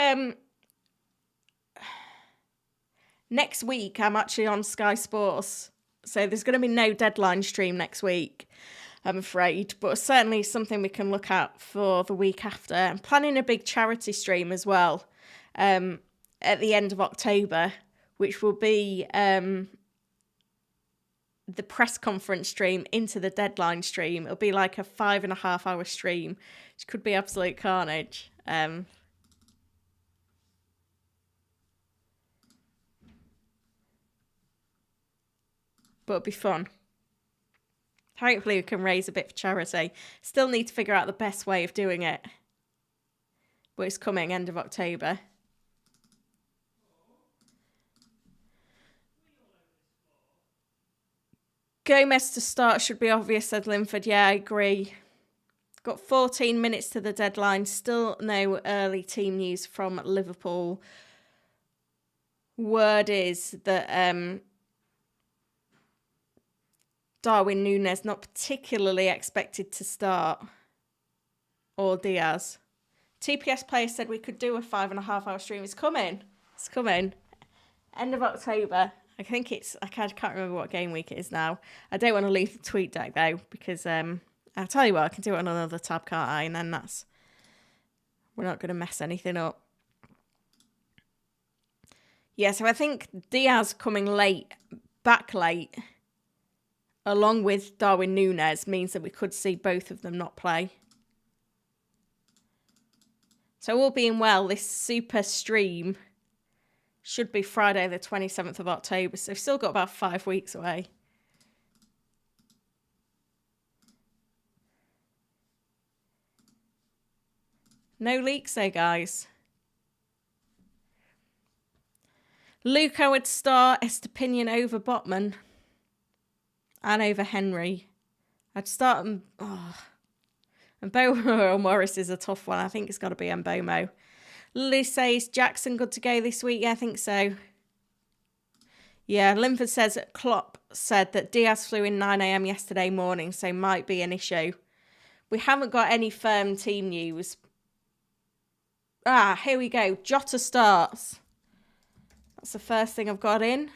next week I'm actually on Sky Sports. So there's going to be no deadline stream next week, I'm afraid. But certainly something we can look at for the week after. I'm planning a big charity stream as well at the end of October, which will be the press conference stream into the deadline stream. It'll be like a 5.5 hour stream, which could be absolute carnage. But it'll be fun. Hopefully we can raise a bit for charity. Still need to figure out the best way of doing it. But it's coming end of October. Gomez to start should be obvious, said Linford. Yeah, I agree. Got 14 minutes to the deadline. Still no early team news from Liverpool. Word is that Darwin Núñez not particularly expected to start. Or Diaz. TPS player said we could do a 5.5 hour stream. It's coming. It's coming. End of October. I think it's... I can't remember what game week it is now. I don't want to leave the tweet deck, though, because... I'll tell you what, I can do it on another tab, can't I? And then that's... We're not going to mess anything up. Yeah, so I think Diaz coming late, back late, along with Darwin Núñez, means that we could see both of them not play. So all being well, this super stream should be Friday the 27th of October. So we've still got about 5 weeks away. No leaks though, guys. Luke, I would start Estepinian over Botman. And over Henry. I'd start... And Mbeumo or Morris is a tough one. I think it's got to be Mbeumo. Lily says, Jackson good to go this week? Yeah, I think so. Yeah, Linford says Klopp said that Diaz flew in 9 a.m. yesterday morning, so might be an issue. We haven't got any firm team news. Here we go. Jota starts. That's the first thing I've got in.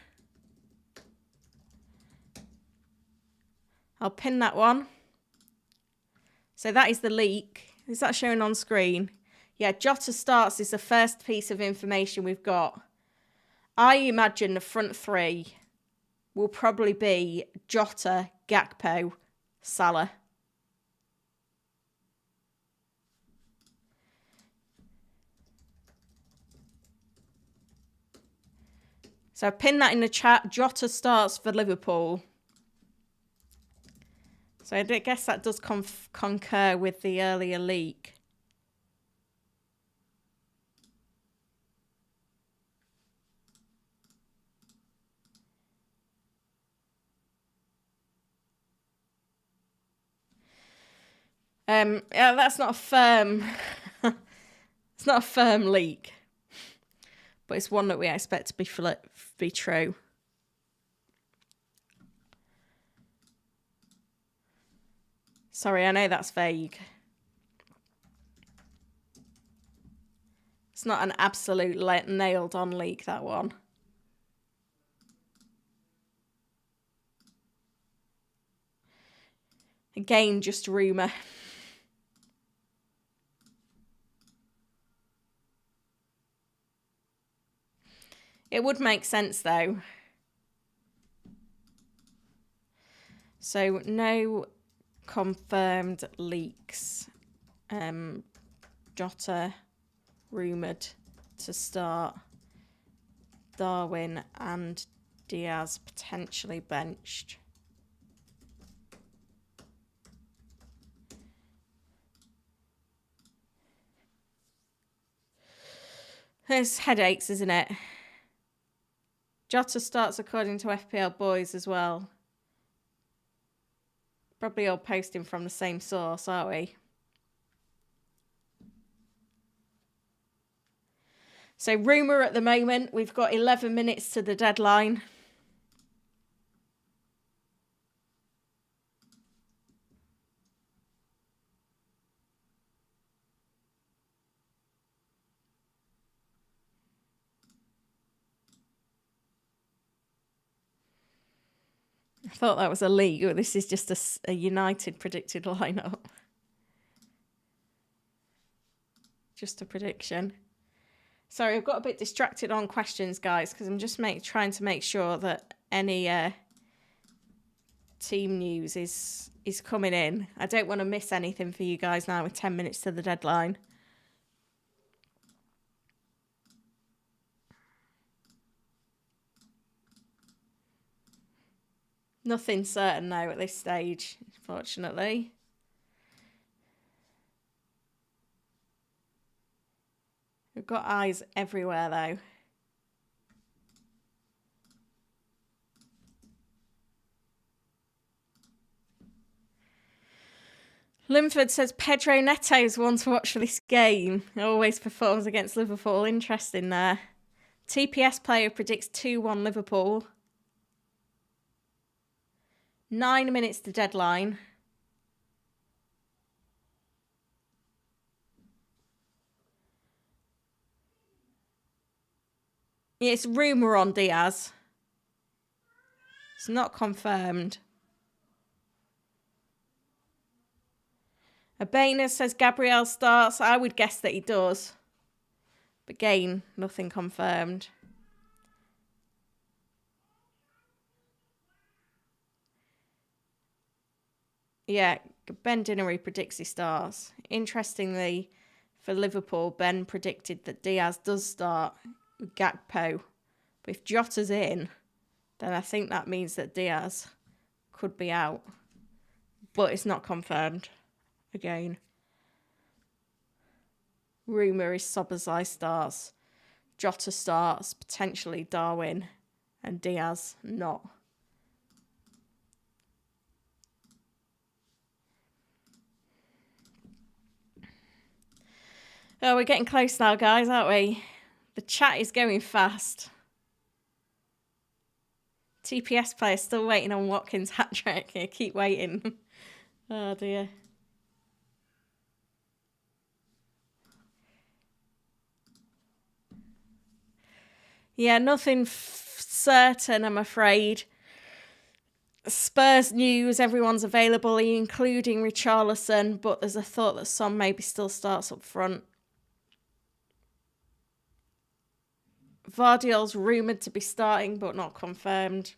I'll pin that one. So that is the leak. Is that showing on screen? Yeah, Jota starts is the first piece of information we've got. I imagine the front three will probably be Jota, Gakpo, Salah. So pin that in the chat. Jota starts for Liverpool. So I guess that does concur with the earlier leak. Yeah, that's not a firm. It's not a firm leak, but it's one that we expect to be true. Sorry, I know that's vague. It's not an absolute nailed-on leak, that one. Again, just rumour. It would make sense, though. So, no confirmed leaks. Jota rumoured to start. Darwin and Diaz potentially benched. There's headaches, isn't it? Jota starts according to FPL Boys as well. Probably all posting from the same source, aren't we? So rumour at the moment, we've got 11 minutes to the deadline. I thought that was a league. This is just a United predicted lineup. Just a prediction. Sorry, I've got a bit distracted on questions, guys, because I'm just trying to make sure that any team news is coming in. I don't want to miss anything for you guys now with 10 minutes to the deadline. Nothing certain though at this stage, unfortunately. We've got eyes everywhere though. Linford says Pedro Neto is one to watch for this game. Always performs against Liverpool. Interesting there. TPS player predicts 2-1 Liverpool. 9 minutes to deadline. Yeah, it's rumour on Diaz. It's not confirmed. Abena says Gabriel starts. I would guess that he does. But again, nothing confirmed. Yeah, Ben Dinnery predicts he starts. Interestingly, for Liverpool, Ben predicted that Diaz does start with Gakpo. But if Jota's in, then I think that means that Diaz could be out. But it's not confirmed. Again. Rumour is Szoboszlai starts. Jota starts, potentially Darwin, and Diaz not. Oh, we're getting close now, guys, aren't we? The chat is going fast. TPS player still waiting on Watkins' hat-trick. Here, keep waiting. Oh, dear. Yeah, nothing certain, I'm afraid. Spurs news, everyone's available, including Richarlison, but there's a thought that Son maybe still starts up front. Vardiol's rumoured to be starting, but not confirmed.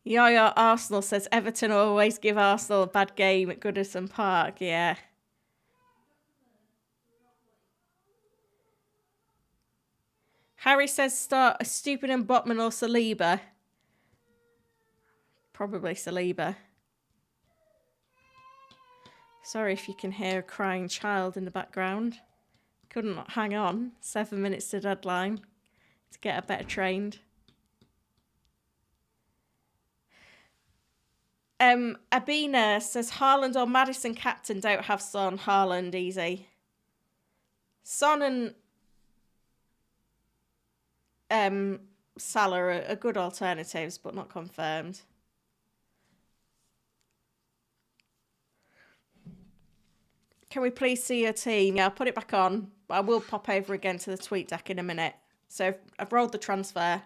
Yaya Arsenal says Everton always give Arsenal a bad game at Goodison Park. Yeah. Harry says start a stupid and Botman or Saliba. Probably Saliba. Sorry if you can hear a crying child in the background. Couldn't hang on. 7 minutes to deadline to get a better trained. Abina says Haaland or Maddison captain, don't have Son. Haaland, easy. Son and Salah are good alternatives, but not confirmed. Can we please see your team? Yeah, I'll put it back on, but I will pop over again to the tweet deck in a minute. So I've rolled the transfer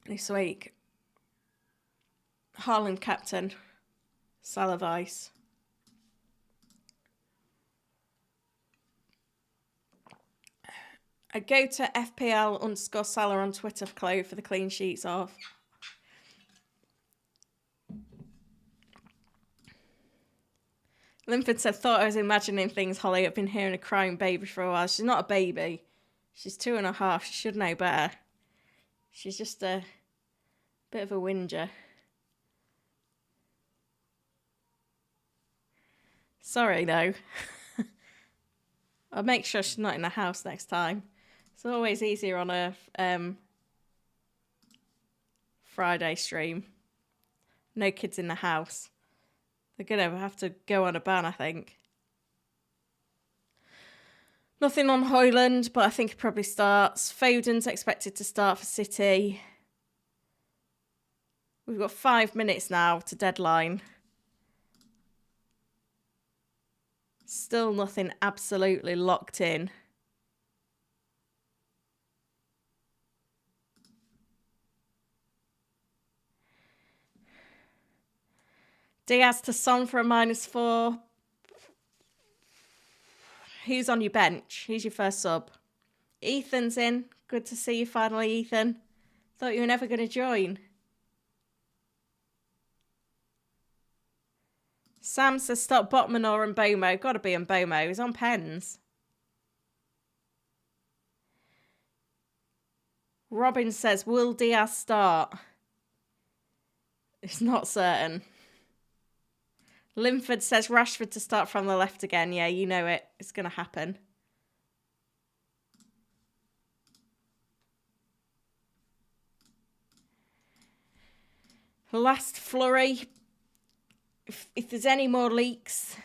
this week. Haaland captain, Salah vice. I go to FPL_Salah on Twitter for Chloe for the clean sheets off. Linford said, thought I was imagining things, Holly. I've been hearing a crying baby for a while. She's not a baby. She's 2.5. She should know better. She's just a bit of a whinger. Sorry, though. I'll make sure she's not in the house next time. It's always easier on a Friday stream. No kids in the house. They're going to have to go on a ban, I think. Nothing on Højlund, but I think he probably starts. Foden's expected to start for City. We've got 5 minutes now to deadline. Still nothing absolutely locked in. Diaz to Son for a -4. Who's on your bench? Who's your first sub? Ethan's in. Good to see you finally, Ethan. Thought you were never going to join. Sam says stop Botman or Mbomo. Got to be Mbomo. He's on pens. Robin says, will Diaz start? It's not certain. Linford says Rashford to start from the left again. Yeah, you know it. It's going to happen. Last flurry. If there's any more leaks,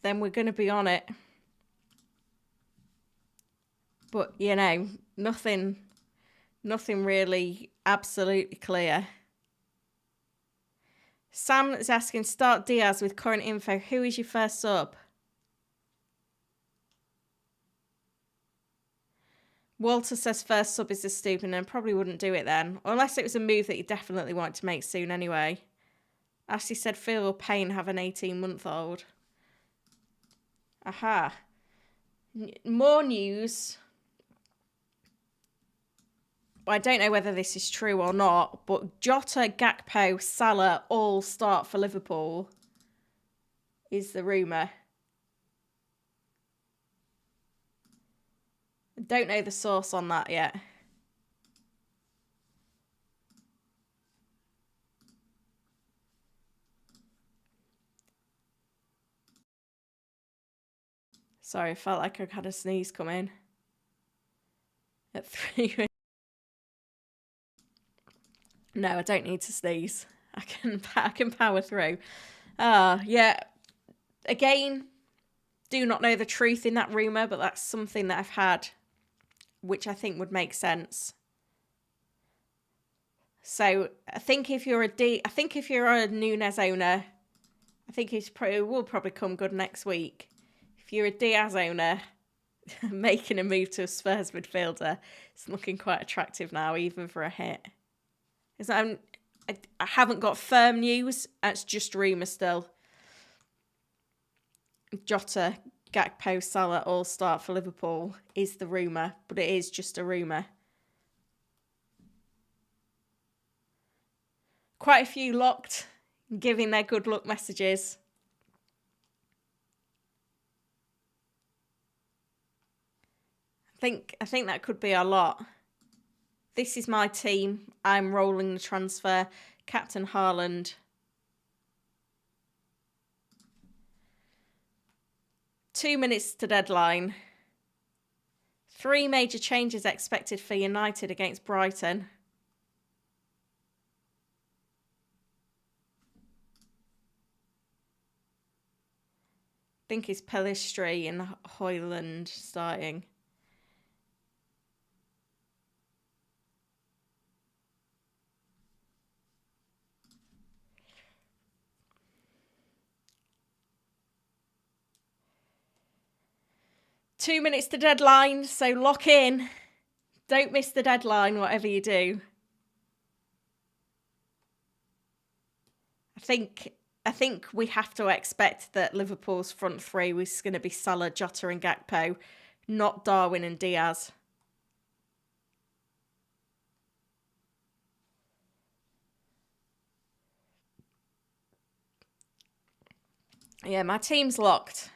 then we're going to be on it. But, you know, nothing really absolutely clear. Sam is asking, start Diaz with current info. Who is your first sub? Walter says first sub is a stupid and probably wouldn't do it then. Unless it was a move that you definitely want to make soon anyway. Ashley said, feel or pain have an 18-month-old. Aha. More news. I don't know whether this is true or not, but Jota, Gakpo, Salah all start for Liverpool is the rumour. I don't know the source on that yet. Sorry, I felt like I had a sneeze come in. At 3. No, I don't need to sneeze. I can power through. Yeah. Again, do not know the truth in that rumour, but that's something that I've had, which I think would make sense. So I think if you're a Nunes owner, I think it will probably come good next week. If you're a Diaz owner, making a move to a Spurs midfielder, it's looking quite attractive now, even for a hit. I haven't got firm news. It's just rumour still. Jota, Gakpo, Salah all start for Liverpool is the rumour, but it is just a rumour. Quite a few locked, giving their good luck messages. I think that could be a lot. This is my team. I'm rolling the transfer. Captain Haaland. 2 minutes to deadline. 3 major changes expected for United against Brighton. think it's Pellistri and Hoyland starting. Two minutes to deadline, so lock in. Don't miss the deadline, whatever you do. I think we have to expect that Liverpool's front three was going to be Salah, Jota and Gakpo, not Darwin and Diaz. Yeah, my team's locked.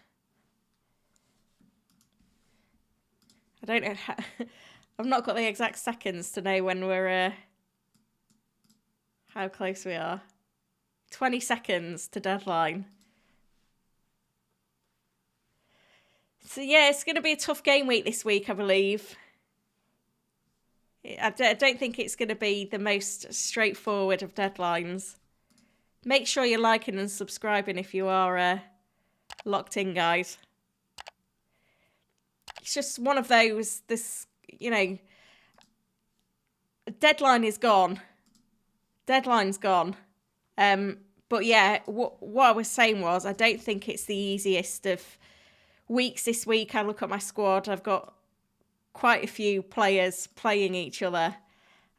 I don't know how... I've not got the exact seconds to know when we're... how close we are. 20 seconds to deadline. So yeah, it's going to be a tough game week this week, I believe. I don't think it's going to be the most straightforward of deadlines. Make sure you're liking and subscribing if you are locked in, guys. It's just one of those, deadline is gone. Deadline's gone. But yeah, what I was saying was I don't think it's the easiest of weeks this week. I look at my squad. I've got quite a few players playing each other.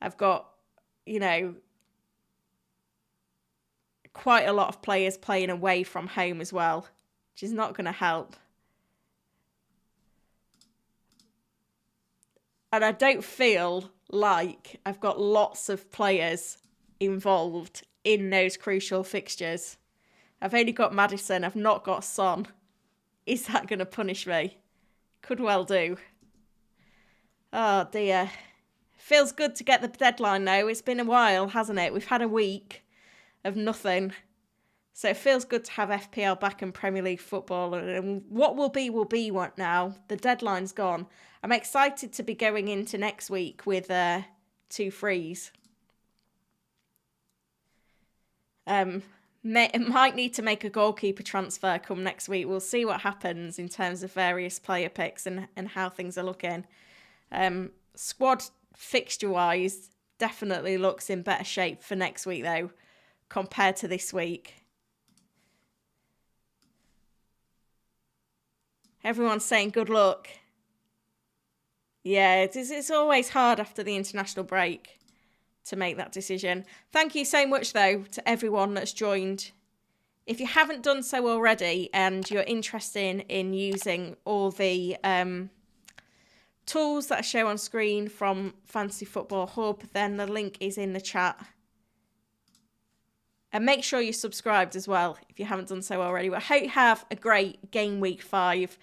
I've got, quite a lot of players playing away from home as well, which is not going to help. And I don't feel like I've got lots of players involved in those crucial fixtures. I've only got Maddison. I've not got Son. Is that going to punish me? Could well do. Oh dear. Feels good to get the deadline though. It's been a while, hasn't it? We've had a week of nothing. So it feels good to have FPL back in Premier League football. And what will be now. The deadline's gone. I'm excited to be going into next week with 2 frees. Might need to make a goalkeeper transfer come next week. We'll see what happens in terms of various player picks and how things are looking. Squad fixture-wise definitely looks in better shape for next week, though, compared to this week. Everyone's saying good luck. Yeah, it's always hard after the international break to make that decision. Thank you so much, though, to everyone that's joined. If you haven't done so already and you're interested in using all the tools that I show on screen from Fantasy Football Hub, then the link is in the chat. And make sure you're subscribed as well if you haven't done so already. I hope you have a great Game Week 5.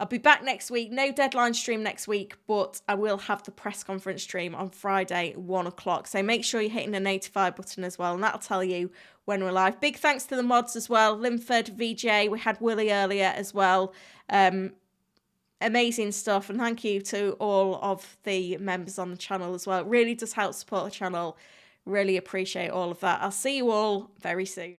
I'll be back next week. No deadline stream next week, but I will have the press conference stream on Friday, 1 o'clock. So make sure you're hitting the notify button as well, and that'll tell you when we're live. Big thanks to the mods as well. Linford, VJ, we had Willie earlier as well. Amazing stuff. And thank you to all of the members on the channel as well. It really does help support the channel. Really appreciate all of that. I'll see you all very soon.